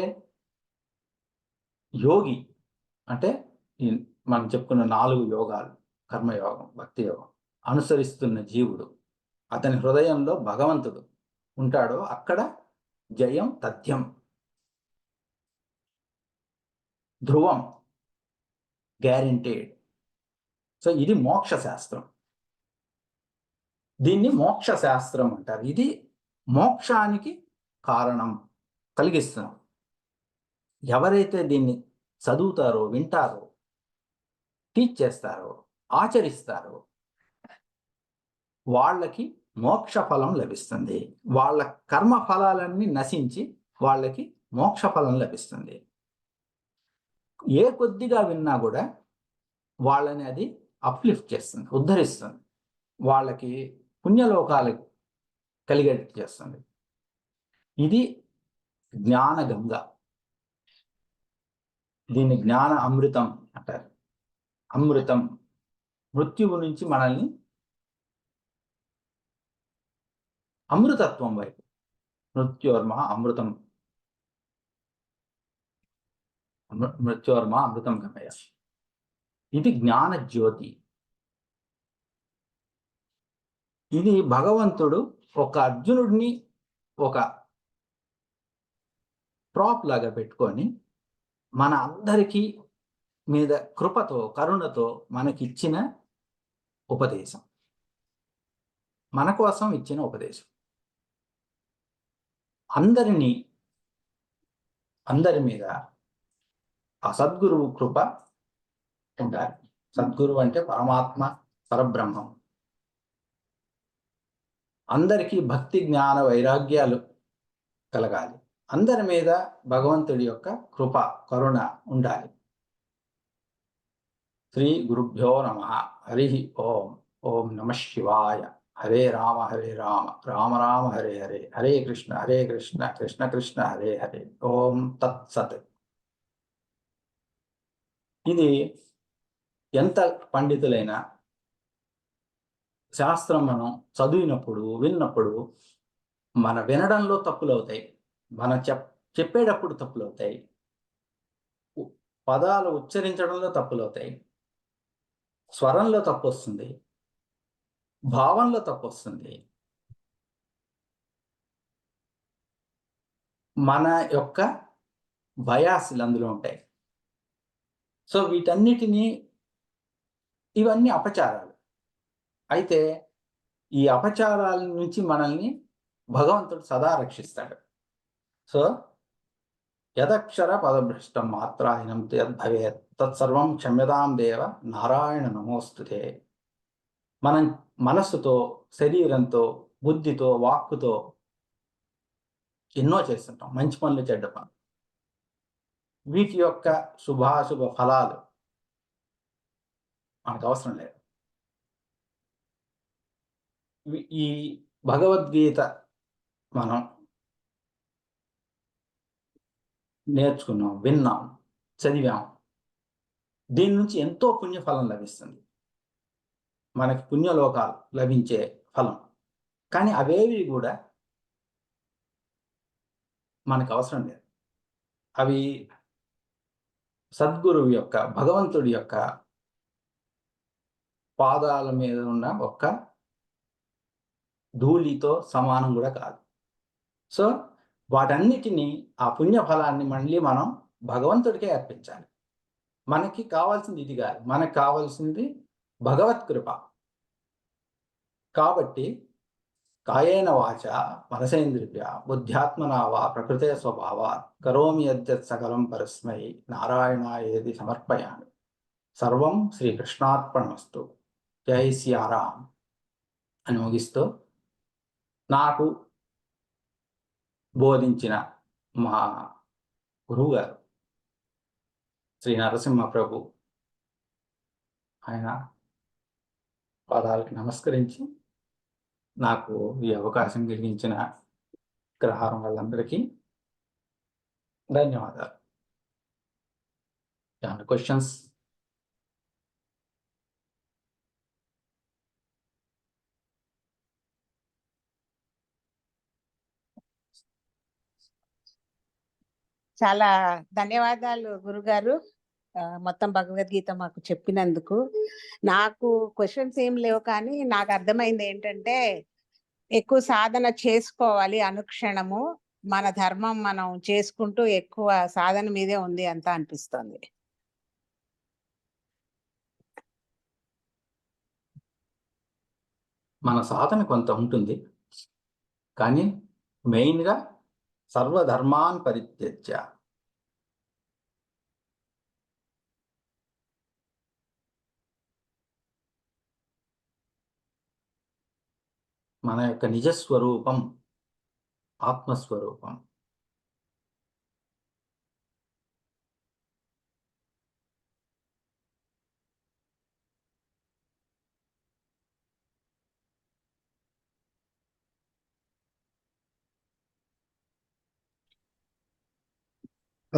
యోగి అంటే మనం చెప్పుకున్న 4 యోగాలు, కర్మయోగం, భక్తి యోగం అనుసరిస్తున్న జీవుడు, అతని హృదయంలో భగవంతుడు ఉంటాడో అక్కడ జయం తథ్యం, ధ్రువం, గ్యారెంటీడ్. సో ఇది మోక్ష శాస్త్రం. దీన్ని మోక్ష శాస్త్రం అంటారు. ఇది మోక్షానికి కారణం కలిగిస్తున్నాం. ఎవరైతే దీన్ని చదువుతారో, వింటారో, టీచ్ చేస్తారో, ఆచరిస్తారో వాళ్ళకి మోక్ష ఫలం లభిస్తుంది. వాళ్ళ కర్మ ఫలాలన్నీ నశించి వాళ్ళకి మోక్ష ఫలం లభిస్తుంది. ఏ కొద్దిగా విన్నా కూడా వాళ్ళని అది అప్లిఫ్ట్ చేస్తుంది, ఉద్ధరిస్తుంది, వాళ్ళకి పుణ్యలోకాలు కలిగేట్టు చేస్తుంది. ఇది జ్ఞానగంగ. దీన్ని జ్ఞాన అమృతం అంటారు. అమృతం, మృత్యువు నుంచి మనల్ని అమృతత్వం వైపు, మృత్యోర్మ అమృతం, మృత్యోర్మ అమృతం గమయ. ఇది జ్ఞాన జ్యోతి. ఇది భగవంతుడు ఒక అర్జునుడిని ఒక ప్రాప్ లాగా పెట్టుకొని మన అందరికీ మీద కృపతో, కరుణతో మనకిచ్చిన ఉపదేశం, మన కోసం ఇచ్చిన ఉపదేశం. అందరి మీద ఆ సద్గురువు కృప ఉండాలి. సద్గురువు అంటే పరమాత్మ, పరబ్రహ్మం. అందరికీ భక్తి, జ్ఞాన, వైరాగ్యాలు కలగాలి. అందరి మీద భగవంతుడి యొక్క కృప, కరుణ ఉండాలి. శ్రీ గురుభ్యో నమః. హరి ఓం. ఓం నమః శివాయ. హరే రామ హరే రామ, రామ రామ హరే హరే, హరే కృష్ణ కృష్ణ కృష్ణ హరే హరే. ఓం తత్సత్. ఇది ఎంత పండితులైనా శాస్త్రం మనం చదివినప్పుడు, విన్నప్పుడు మన వినడంలో తప్పులు అవుతాయి, మనం చెప్పేటప్పుడు తప్పులు అవుతాయి, పదాలు ఉచ్చరించడంలో తప్పులు అవుతాయి, స్వరంలో తప్పు వస్తుంది, భావంలో తప్పు వస్తుంది. మన యొక్క బయాస్లు అందులో ఉంటాయి. సో ఇవన్నీ అపచారాలు. అయితే ఈ అపచారాల నుంచి మనల్ని భగవంతుడు సదా రక్షిస్తాడు. సో యదక్షర పదభ్రష్టం మాత్రాహీనం యద్భవేత్ తత్సర్వం క్షమ్యతాం దేవ నారాయణ నమోస్తుతే. మనం మనస్సుతో, శరీరంతో, బుద్ధితో, వాక్కుతో ఎన్నో చేస్తుంటాం, మంచి పనులు, చెడ్డ పనులు. వీటి యొక్క శుభాశుభ ఫలాలు మనకు అవసరం లేదు. ఈ భగవద్గీత మనం నేర్చుకున్నాం, విన్నాం, చదివాం. దీని నుంచి ఎంతో పుణ్యఫలం లభిస్తుంది, మనకి పుణ్యలోకాలు లభించే ఫలం. కానీ అవేవి కూడా మనకు అవసరం లేదు. అవి సద్గురువు యొక్క, భగవంతుడి యొక్క పాదాల మీద ఉన్న ఒక్క ధూళితో సమానం కూడా కాదు. సో వాటన్నిటినీ, ఆ పుణ్య ఫలాన్ని మళ్ళీ మనం భగవంతుడికే అర్పించాలి. మనకి కావాల్సింది ఇది కాదు, మనకు కావాల్సింది భగవత్ కృప. కాబట్టి కాయేన వాచ మనసేంద్రియ బుద్ధ్యాత్మనా వా ప్రకృతే స్వభావాత్ కరోమి యద్యత్ సకలం పరస్మై నారాయణాయేది సమర్పయామి. సర్వం శ్రీకృష్ణార్పణమస్తు. జై శ్రీరామ్ అని ముగిస్తూ, నాకు బోధించిన మా గురువుగారు శ్రీ నరసింహ ప్రభు, ఆయన పాదాలకు నమస్కరించి నాకు ఈ అవకాశం కలిగించిన గ్రహారం వాళ్ళందరికీ ధన్యవాదాలు. క్వశ్చన్స్? చాలా ధన్యవాదాలు గురుగారు, మొత్తం భగవద్గీత మాకు చెప్పినందుకు. నాకు క్వశ్చన్స్ ఏం లేవు, కానీ నాకు అర్థమైంది ఏంటంటే ఎక్కువ సాధన చేసుకోవాలి, అనుక్షణము మన ధర్మం మనం చేసుకుంటూ ఎక్కువ సాధన మీదే ఉంది అంతా అనిపిస్తుంది. మన సాధన కొంత ఉంటుంది, కానీ మెయిన్గా సర్వధర్మాన్ పరిత్యజ్య, మన యొక్క నిజస్వరూపం, ఆత్మస్వరూపం.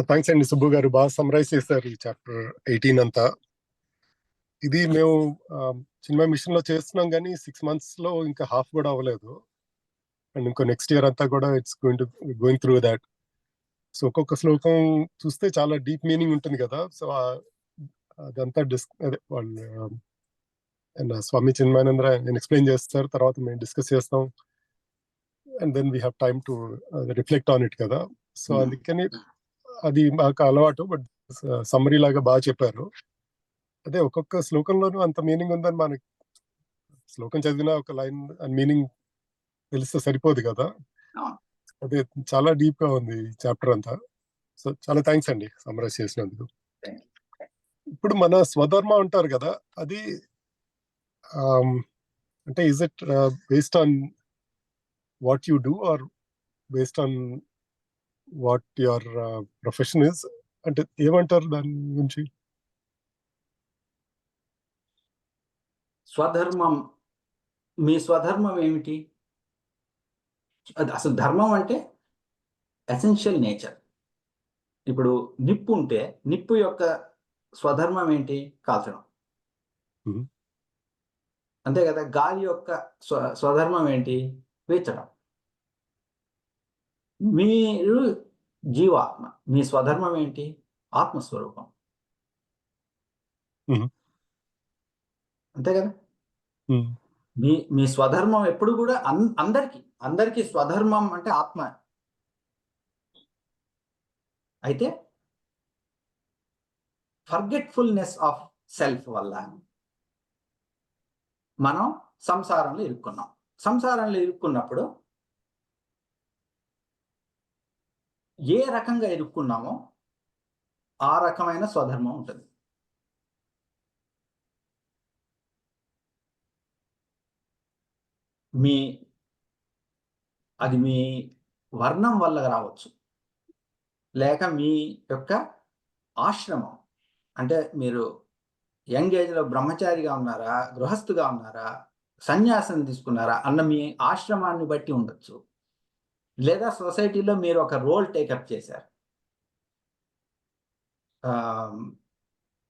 థ్యాంక్స్ అండి సుబ్బు గారు, బాగా సమ్మరైజ్ చేశారు ఈ చాప్టర్ 18 అంతా. ఇది మేము చిన్మయ మిషన్ లో చేస్తున్నాం, కానీ 6 months లో ఇంకా హాఫ్ కూడా అవ్వలేదు. అండ్ ఇంకో నెక్స్ట్ ఇయర్ అంతా కూడా it's going through that. So ఒక్కొక్క శ్లోకం చూస్తే చాలా డీప్ మీనింగ్ ఉంటుంది కదా. సో అదంతా అదే వాళ్ళు స్వామి చిన్మయానంద ఎక్స్ప్లెయిన్ చేస్తారు, తర్వాత మేము డిస్కస్ చేస్తాం, and then we have time to reflect on it కదా. సో అందుకని అది మాకు అలవాటు. బట్ సమ్మరీ లాగా బాగా చెప్పారు. అదే ఒక్కొక్క శ్లోకంలోనూ అంత మీనింగ్ ఉందని మనకి, శ్లోకం చదివినా ఒక లైన్ మీనింగ్ తెలిస్తే సరిపోదు కదా. అదే చాలా డీప్ గా ఉంది ఈ చాప్టర్ అంతా. సో చాలా థ్యాంక్స్ అండి సమ్మరైజ్ చేసినందుకు. ఇప్పుడు మన స్వధర్మ అంటారు కదా, అది అంటే is it based on what you do or based on what your profession is? అంటే ఏమంటారు దాని గురించి? స్వధర్మం, మీ స్వధర్మం ఏమిటి? అసలు ధర్మం అంటే ఎసెన్షియల్ నేచర్. ఇప్పుడు నిప్పు ఉంటే నిప్పు యొక్క స్వధర్మం ఏంటి? కాల్చడం, అంతే కదా. గాలి యొక్క స్వధర్మం ఏంటి? పీల్చడం. మీరు జీవాత్మ, మీ స్వధర్మం ఏంటి? ఆత్మస్వరూపం, అంతే కదా. మీ స్వధర్మం ఎప్పుడు కూడా అందరికీ స్వధర్మం అంటే ఆత్మ. అయితే ఫర్గెట్ఫుల్నెస్ ఆఫ్ సెల్ఫ్ వల్ల మనం సంసారంలో ఇరుక్కున్నాం. సంసారంలో ఇరుక్కున్నప్పుడు ఏ రకంగా ఇరుక్కున్నామో ఆ రకమైన స్వధర్మం ఉంటుంది. అది మీ వర్ణం వల్ల రావచ్చు, లేక మీ యొక్క ఆశ్రమం, అంటే మీరు యంగ్ ఏజ్లో బ్రహ్మచారిగా ఉన్నారా, గృహస్థుగా ఉన్నారా, సన్యాసం తీసుకున్నారా అన్న మీ ఆశ్రమాన్ని బట్టి ఉండొచ్చు. లేదా సొసైటీలో మీరు ఒక రోల్ టేకప్ చేశారు,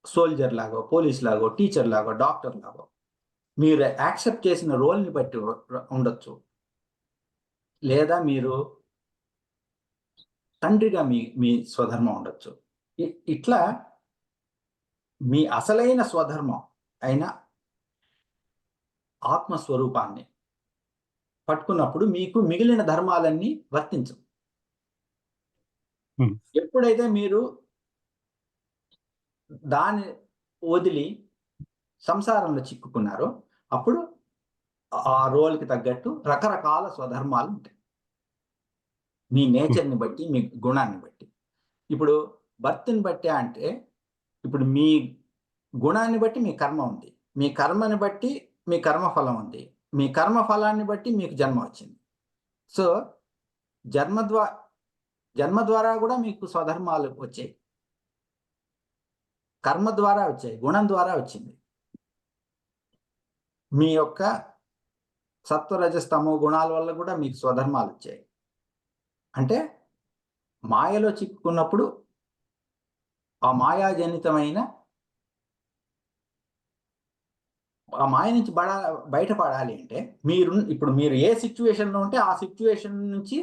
సోల్జర్ లాగో, పోలీస్ లాగో, టీచర్ లాగో, డాక్టర్ లాగో మీరు యాక్సెప్ట్ చేసిన రోల్ని బట్టి ఉండొచ్చు. లేదా మీరు తండ్రిగా మీ స్వధర్మం ఉండొచ్చు. ఇట్లా మీ అసలైన స్వధర్మం అయిన ఆత్మస్వరూపాన్ని పట్టుకున్నప్పుడు మీకు మిగిలిన ధర్మాలన్నీ వర్తించవు. ఎప్పుడైతే మీరు దాన్ని వదిలి సంసారంలో చిక్కుకున్నారో అప్పుడు ఆ రోల్కి తగ్గట్టు రకరకాల స్వధర్మాలు ఉంటాయి. మీ నేచర్ని బట్టి, మీ గుణాన్ని బట్టి. ఇప్పుడు బర్త్ని బట్టి అంటే ఇప్పుడు మీ గుణాన్ని బట్టి మీ కర్మ ఉంది, మీ కర్మని బట్టి మీ కర్మఫలం ఉంది, మీ కర్మఫలాన్ని బట్టి మీకు జన్మ వచ్చింది. సో జన్మ ద్వారా కూడా మీకు స్వధర్మాలు వచ్చాయి, కర్మ ద్వారా వచ్చాయి, గుణం ద్వారా వచ్చింది. మీ యొక్క సత్వరజస్తమో గుణాల వల్ల కూడా మీకు స్వధర్మాలు వచ్చాయి. అంటే మాయలో చిక్కుకున్నప్పుడు ఆ మాయాజనితమైన ఆ మాయ నుంచి బయటపడాలి అంటే ఇప్పుడు మీరు ఏ సిచ్యువేషన్లో ఉంటే ఆ సిచ్యువేషన్ నుంచి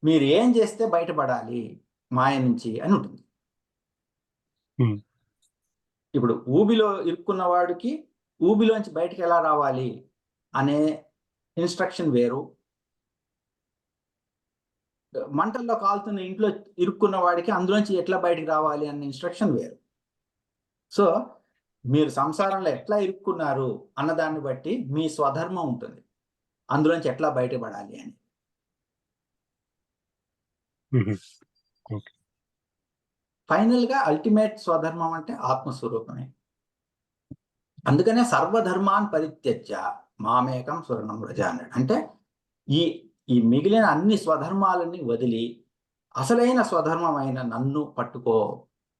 మీరు ఏం చేస్తే బయటపడాలి మాయ నుంచి అని ఉంటుంది. ఇప్పుడు ఊబిలో ఇరుక్కున్న వాడికి ఊబిలోంచి బయటకు ఎలా రావాలి అనే ఇన్స్ట్రక్షన్ వేరు, మంటల్లో కాలుతున్న ఇంట్లో ఇరుక్కున్న వాడికి అందులోంచి ఎట్లా బయటకు రావాలి అనే ఇన్స్ట్రక్షన్ వేరు. సో మీరు సంసారంలో ఎట్లా ఇరుక్కున్నారు అన్నదాన్ని బట్టి మీ స్వధర్మం ఉంటుంది, అందులోంచి ఎట్లా బయటపడాలి అని. ఫైనల్గా అల్టిమేట్ స్వధర్మం అంటే ఆత్మస్వరూపమే. అందుకనే సర్వధర్మాన్ పరిత్యజ్య మామేకం శరణం వ్రజ అన్నాడు. అంటే ఈ మిగిలిన అన్ని స్వధర్మాలని వదిలి అసలైన స్వధర్మమైన నన్ను పట్టుకో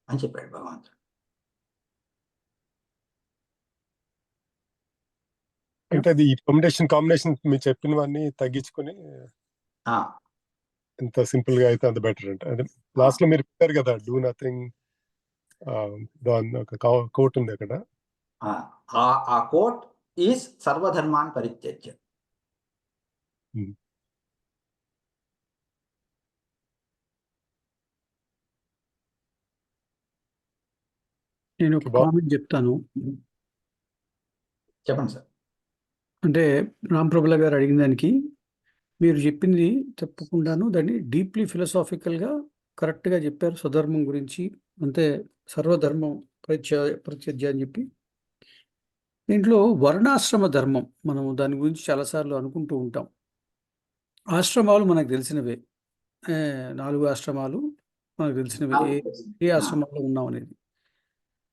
అని చెప్పాడు భగవంతుడు. అంటే అది కాంబినేషన్ మీరు చెప్పినవన్నీ తగ్గించుకొని ఎంత సింపుల్ గా అయితే అంత బెటర్. అంటే లాస్ట్ లో మీరు చెప్పారు కదా, డూ నథింగ్, దాని ఒక కోట్ ఉంది అక్కడ. ఆ కోట్ ఈస్ సర్వధర్మాన్ పరిత్యజ్య. నేను ఒక కామెంట్ చెప్తాను. చెప్పండి సార్. అంటే రాంప్రభుల గారు అడిగిన దానికి మీరు చెప్పింది తప్పకుండాను దాన్ని డీప్లీ ఫిలసాఫికల్గా కరెక్ట్గా చెప్పారు. స్వధర్మం గురించి అంటే సర్వధర్మం పరిత్యజ్య అని చెప్పి. దీంట్లో వర్ణాశ్రమ ధర్మం మనం దాని గురించి చాలాసార్లు అనుకుంటూ ఉంటాం. ఆశ్రమాలు మనకు తెలిసినవే, 4 ఆశ్రమాలు మనకు తెలిసినవే, ఏ ఆశ్రమాల్లో ఉన్నాం అనేది.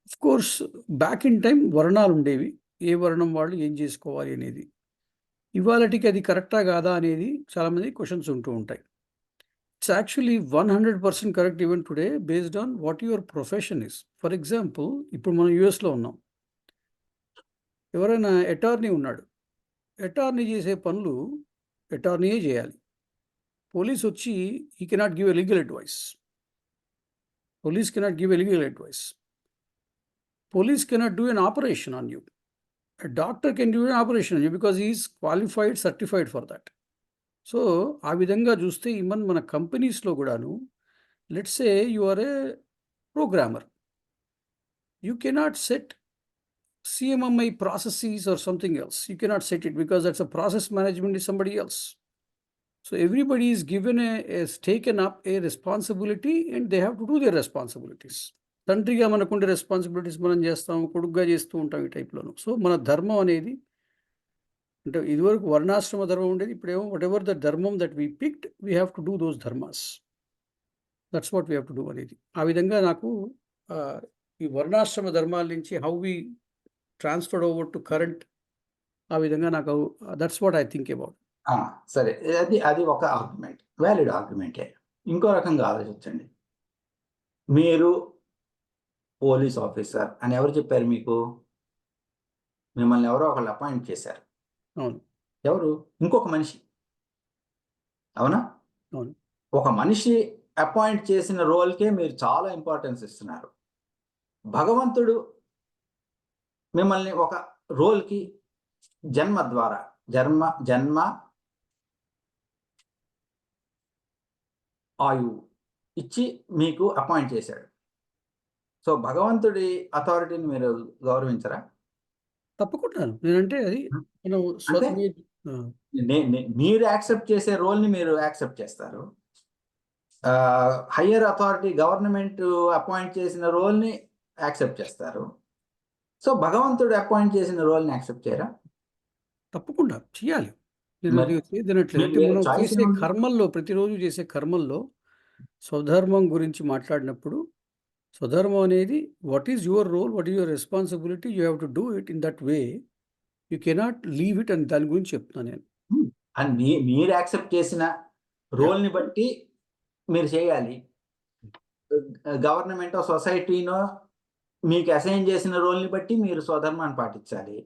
Of course back in time వర్ణాలు ఉండేవి, ఏ వర్ణం వాళ్ళు ఏం చేసుకోవాలి అనేది. ఇవాళటికి అది కరెక్టా కాదా అనేది చాలామంది క్వశ్చన్స్ ఉంటూ ఉంటాయి. It's actually 100% correct even today based on what your profession is. For example ఇప్పుడు మనం యూఎస్లో ఉన్నాం, ఎవరైనా అటార్నీ ఉన్నాడు, అటార్నీ చేసే పనులు అటార్నీయే చేయాలి. పోలీస్ వచ్చి he cannot give a legal advice. Police cannot give a legal advice. Police cannot do an operation on you. A doctor can do an operation on you because he is qualified, certified for that. So, ఆ విధంగా చూస్తే even మన కంపెనీస్లో కూడాను, let's say you are a programmer, you cannot set CMMI processes or something else. You cannot set it because that's a process management is somebody else. So everybody is given is taken up a responsibility and they have to do their responsibilities. తండ్రిగా మనకుండే responsibilities మనం చేస్తాం, కొడుకుగా చేస్తూ ఉంటాం ఈ టైప్లోను. So మన ధర్మం అనేది అంటే ఇదివరకు వర్ణాశ్రమ ధర్మం ఉండేది, ఇప్పుడేమో వాట్ ఎవర్ ద ధర్మం that we picked we have to do those ధర్మాస్. That's what we have to do అనేది. ఆ విధంగా నాకు ఈ వర్ణాశ్రమ ధర్మాల నుంచి how we transferred over to current, ఆ విధంగా నాకు that's what I think about. సరే, అది ఒక ఆర్గ్యుమెంట్, వ్యాలిడ్ ఆర్గ్యుమెంటే. ఇంకో రకంగా ఆలోచించండి. మీరు పోలీస్ ఆఫీసర్ అని ఎవరు చెప్పారు మీకు? మిమ్మల్ని ఎవరో ఒకళ్ళు అపాయింట్ చేశారు. అవును. ఎవరు? ఇంకొక మనిషి. అవునా? అవును. ఒక మనిషి అపాయింట్ చేసిన రోల్కే మీరు చాలా ఇంపార్టెన్స్ ఇస్తున్నారు. భగవంతుడు మిమ్మల్ని ఒక రోల్కి జన్మ ద్వారా జన్మ ఆయువు ఇచ్చి మీకు అపాయింట్ చేశాడు. సో భగవంతుడి అథారిటీని మీరు గౌరవించరా? తప్పకుండా నేనంటే అది మనం అంటే ఆ, మీరు యాక్సెప్ట్ చేసే రోల్ని మీరు యాక్సెప్ట్ చేస్తారు. హయ్యర్ అథారిటీ గవర్నమెంట్ అపాయింట్ చేసిన రోల్ని యాక్సెప్ట్ చేస్తారు. సో భగవంతుడు అపాయింట్ చేసిన రోల్ని యాక్సెప్ట్ చేయరా? తప్పకుండా చేయాలి. నేను మరి అది చేయదనట్లేదు. మీకు అంటే వేరే మనం చాయిస్ చేసే ఏముంది? కర్మల్లో ప్రతిరోజు చేసే కర్మల్లో స్వధర్మం గురించి మాట్లాడినప్పుడు స్వధర్మం అనేది what is your role, what is your responsibility, you have to do it in that way, you cannot leave it అని దాని గురించి చెప్తున్నాను నేను. అని మీరు యాక్సెప్ట్ చేసిన రోల్ని బట్టి మీరు చేయాలి. గవర్నమెంట్ సొసైటీనో మీకు అసైన్ చేసిన రోల్ని బట్టి మీరు స్వధర్మాన్ని పాటించాలి.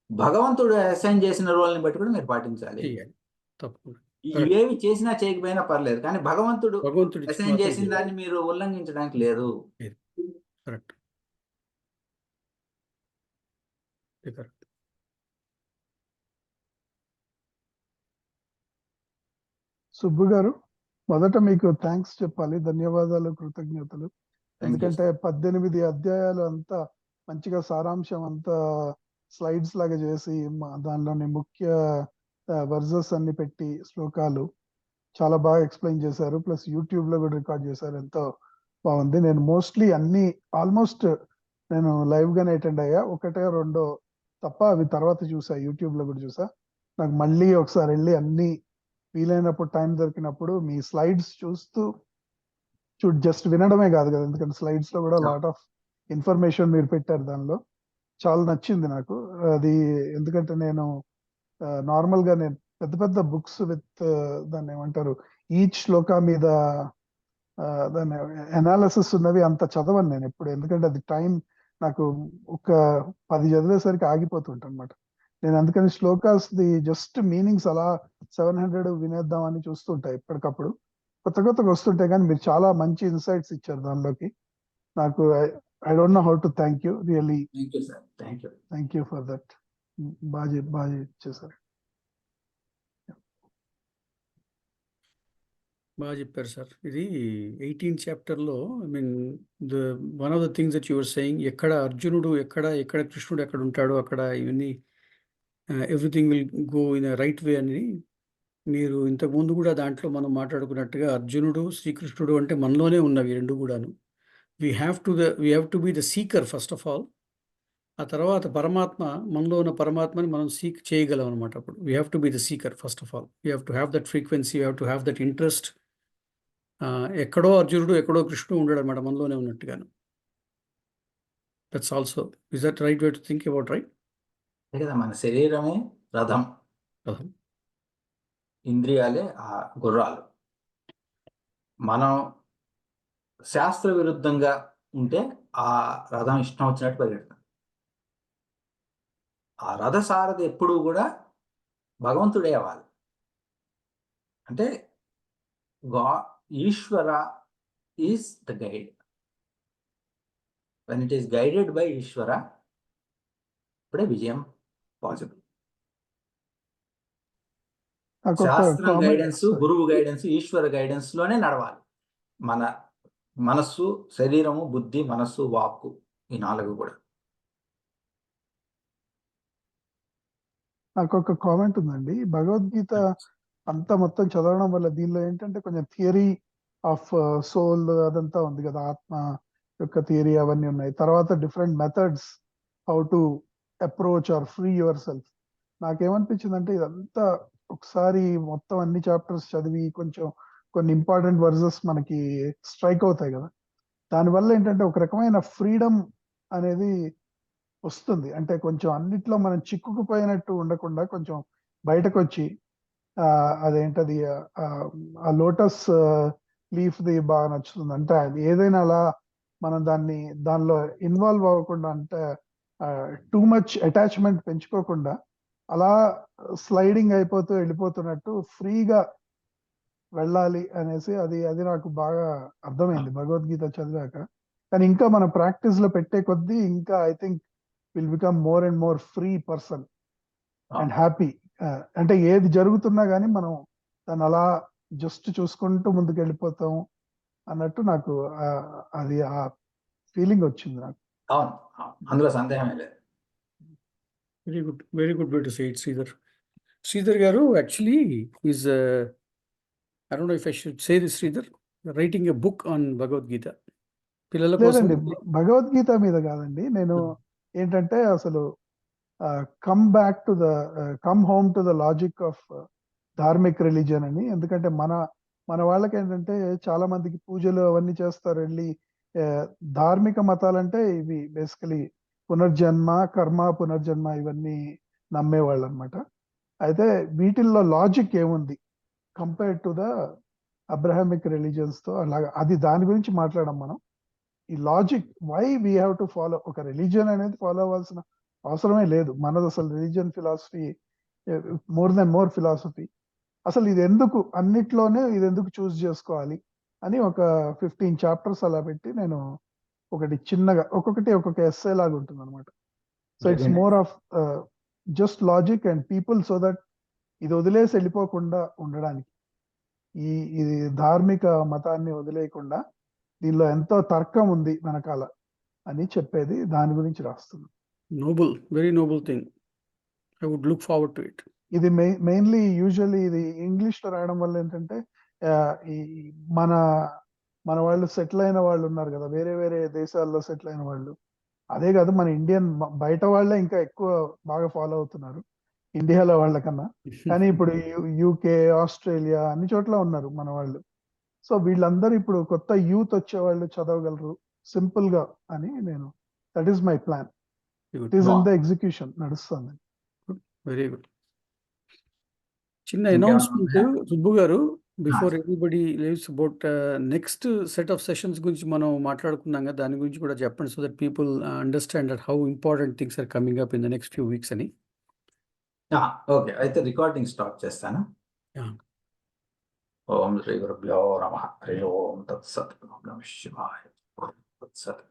భగవంతుడు అసైన్ చేసిన రోల్ని బట్టి కూడా మీరు పాటించాలి. చేయాలి తప్పకుండా. ఇవేవి చేసినా చేయకపోయినా పర్లేదు, కానీ భగవంతుడు భగవంతుడి అసైన్ చేసిన దాన్ని మీరు ఉల్లంఘించడానికి లేదు. కరెక్ట్. కరెక్ట్. సుబ్బు గారు, మొదట మీకు థ్యాంక్స్ చెప్పాలి, ధన్యవాదాలు, కృతజ్ఞతలు. ఎందుకంటే 18 అధ్యాయాలు అంతా మంచిగా సారాంశం అంతా స్లైడ్స్ లాగా చేసి దానిలోని ముఖ్య వర్జెస్ అన్ని పెట్టి శ్లోకాలు చాలా బాగా ఎక్స్ప్లెయిన్ చేశారు. ప్లస్ యూట్యూబ్ లో కూడా రికార్డ్ చేశారు, ఎంతో బాగుంది. నేను మోస్ట్లీ అన్ని ఆల్మోస్ట్ నేను లైవ్ గానే అటెండ్ అయ్యా, ఒకటే రెండో తప్ప అవి తర్వాత చూసా, యూట్యూబ్ లో కూడా చూసా. నాకు మళ్ళీ ఒకసారి వెళ్ళి అన్ని వీలైనప్పుడు టైం దొరికినప్పుడు మీ స్లైడ్స్ చూస్తూ జస్ట్ వినడమే కాదు కదా, ఎందుకంటే స్లైడ్స్ లో కూడా లాట్ ఆఫ్ ఇన్ఫర్మేషన్ మీరు పెట్టారు, దానిలో చాలా నచ్చింది నాకు అది. ఎందుకంటే నేను నార్మల్ గా నేను పెద్ద పెద్ద బుక్స్ విత్ దాన్ని ఏమంటారు ఈచ్ శ్లోక మీద దాన్ని అనాలిసిస్ ఉన్నవి అంత చదవను నేను ఎప్పుడు, ఎందుకంటే అది టైం నాకు ఒక 10 చదివేసరికి ఆగిపోతుంటాను అనమాట. నేను అందుకని శ్లోకాస్ ది జస్ట్ మీనింగ్స్ అలా 700 వినేద్దామని చూస్తుంటాయి ఎప్పటికప్పుడు, కొత్తగా వస్తుంటాయి. కానీ మీరు చాలా మంచి ఇన్సైట్స్ ఇచ్చారు దానిలోకి. నాకు I don't know how to thank you, really thank you for that. బాగా చేశారు. బాగా చెప్పారు సార్. ఇది 18th చాప్టర్లో I mean one of the things that your saying, ఎక్కడ అర్జునుడు ఎక్కడ కృష్ణుడు ఎక్కడ ఉంటాడో అక్కడ ఇవన్నీ everything will go in right way అని మీరు ఇంతకుముందు కూడా దాంట్లో మనం మాట్లాడుకున్నట్టుగా అర్జునుడు శ్రీకృష్ణుడు అంటే మనలోనే ఉన్నవి రెండు కూడాను. We have to be the seeker first of all. ఆ తర్వాత పరమాత్మ, మనలో ఉన్న పరమాత్మని మనం సీక్ చేయగలం అనమాట. అప్పుడు we have to be the seeker first of all. You have to have that frequency, you have to have that interest. ఎక్కడో అర్జునుడు ఎక్కడో కృష్ణుడు ఉండడు అనమాట, మనలోనే ఉన్నట్టుగాను. That's also is that right way to think about, right? కదా, మన శరీరమే రథం, ఇంద్రియాలే ఆ గుర్రాలు. మనం శాస్త్ర విరుద్ధంగా ఉంటే ఆ రథం ఇష్టం వచ్చినట్టు పరిగెడతాం. ఆ రథసారథి ఎప్పుడూ కూడా భగవంతుడే అవ్వాలి. అంటే Ishwara is the guide. When it is guided by Ishwara, ఇప్పుడే విజయం పాసిబుల్. శాస్త్రం గైడెన్స్, గురువు గైడెన్స్, ఈశ్వర గైడెన్స్ లోనే నడవాలి. మన మనస్సు, శరీరము, బుద్ధి, మనస్సు, వాక్కు, ఈ 4 కూడా. నాకు ఒక కామెంట్ ఉందండి. భగవద్గీత అంతా మొత్తం చదవడం వల్ల దీనిలో ఏంటంటే కొంచెం థియరీ ఆఫ్ సోల్ అదంతా ఉంది కదా, ఆత్మ యొక్క థియరీ అవన్నీ ఉన్నాయి. తర్వాత different methods how to approach or free yourself. నాకేమనిపించింది అంటే ఇదంతా ఒకసారి మొత్తం అన్ని చాప్టర్స్ చదివి కొంచెం కొన్ని ఇంపార్టెంట్ వర్సెస్ మనకి స్ట్రైక్ అవుతాయి కదా, దానివల్ల ఏంటంటే ఒక రకమైన ఫ్రీడమ్ అనేది వస్తుంది. అంటే కొంచెం అన్నిట్లో మనం చిక్కుకుపోయినట్టు ఉండకుండా కొంచెం బయటకు వచ్చి అదేంటది ఆ లోటస్ లీఫ్ ది బాగా నచ్చుతుంది. అంటే అది ఏదైనా అలా మనం దానిలో ఇన్వాల్వ్ అవ్వకుండా, అంటే టూ మచ్ అటాచ్మెంట్ పెంచుకోకుండా అలా స్లైడింగ్ అయిపోతూ వెళ్ళిపోతున్నట్టు ఫ్రీగా వెళ్ళాలి అనేసి అది నాకు బాగా అర్థమైంది భగవద్గీత చదివాక. కానీ ఇంకా మన ప్రాక్టీస్ లో పెట్టే కొద్దీ ఇంకా I think will become more and more free person and happy. అంటే ఏది జరుగుతున్నా కానీ మనం దాన్ని అలా జస్ట్ చూసుకుంటూ ముందుకు వెళ్ళిపోతాం. అన్నట్టు నాకు అది ఆ ఫీలింగ్ వచ్చింది నాకు. అవును, అందులో సందేహమే లేదు. Very good way to say it, Sridhar. Sridhar గారు actually is I don't know if I should say this, Sridhar writing a book on Bhagavad Gita. పిల్లల కోసం. లేదండి, భగవద్గీత మీద కాదండి. నేను ఏంటంటే అసలు come home to the logic of dharmic religion అని. ఎందుకంటే మన వాళ్ళకి ఏంటంటే చాలా మందికి పూజలు అవన్నీ చేస్తారు వెళ్ళి. ధార్మిక మతాలంటే ఇవి బేసికలీ పునర్జన్మ, కర్మ, పునర్జన్మ ఇవన్నీ నమ్మేవాళ్ళు అనమాట. అయితే వీటిల్లో లాజిక్ ఏముంది compare to the Abrahamic religions తో అలాగా, అది దాని గురించి మాట్లాడడం మనం. ఈ logic why we have to follow, ఒక రిలీజియన్ అనేది ఫాలో అవ్వాల్సిన అవసరమే లేదు. మనది అసలు రిలీజియన్ ఫిలాసఫీ మోర్ ఫిలాసఫీ. అసలు ఇది ఎందుకు, అన్నిట్లోనే ఇది ఎందుకు చూస్ చేసుకోవాలి అని ఒక 15 చాప్టర్స్ అలా పెట్టి నేను ఒకటి చిన్నగా ఒక్కొక్కటి ఒక్కొక్క ఎస్సే లాగా ఉంటుంది అనమాట. So it's more of just logic and people, so that ఇది వదిలేసి వెళ్ళిపోకుండా ఉండడానికి, ఇది ధార్మిక మతాన్ని వదిలేయకుండా దీనిలో ఎంతో తర్కం ఉంది వెనకాల అని చెప్పేది, దాని గురించి రాస్తున్నాను. Noble, very noble thing. I would look forward to it. ఇది మెయిన్లీ యూజువల్లీ ఇది ఇంగ్లీష్ లో రాయడం వల్ల ఏంటంటే ఈ మన వాళ్ళు సెటిల్ అయిన వాళ్ళు ఉన్నారు కదా, వేరే వేరే దేశాల్లో సెటిల్ అయిన వాళ్ళు, అదే కాదు మన ఇండియన్ బయట వాళ్ళే ఇంకా ఎక్కువ బాగా ఫాలో అవుతున్నారు ఇండియాలో వాళ్ళకన్నా. కానీ ఇప్పుడు యూకే, ఆస్ట్రేలియా అన్ని చోట్ల ఉన్నారు మన వాళ్ళు. సో వీళ్ళందరూ ఇప్పుడు కొత్త యూత్ వచ్చే వాళ్ళు చదవగలరు సింపుల్ గా అని నేను, that is my plan. It is in the execution నడుస్తుంది. Very good. చిన్న ఇంకేమన్నా అనౌన్స్మెంట్ ఉన్నాయా? సుబ్బు గారు, before everybody leaves, about next set of sessions గురించి మనం మాట్లాడుకున్నాం కదా, దాని గురించి కూడా చెప్పండి, so that people understand that how important things are coming up in the next few weeks అని. ఓకే, అయితే రికార్డింగ్ స్టార్ట్ చేస్తాను. Yeah. ఓం శ్రీ గురుభ్యో నమః. హరి ఓం తత్సత్. ఓం నమః శివాయ. తత్సత్.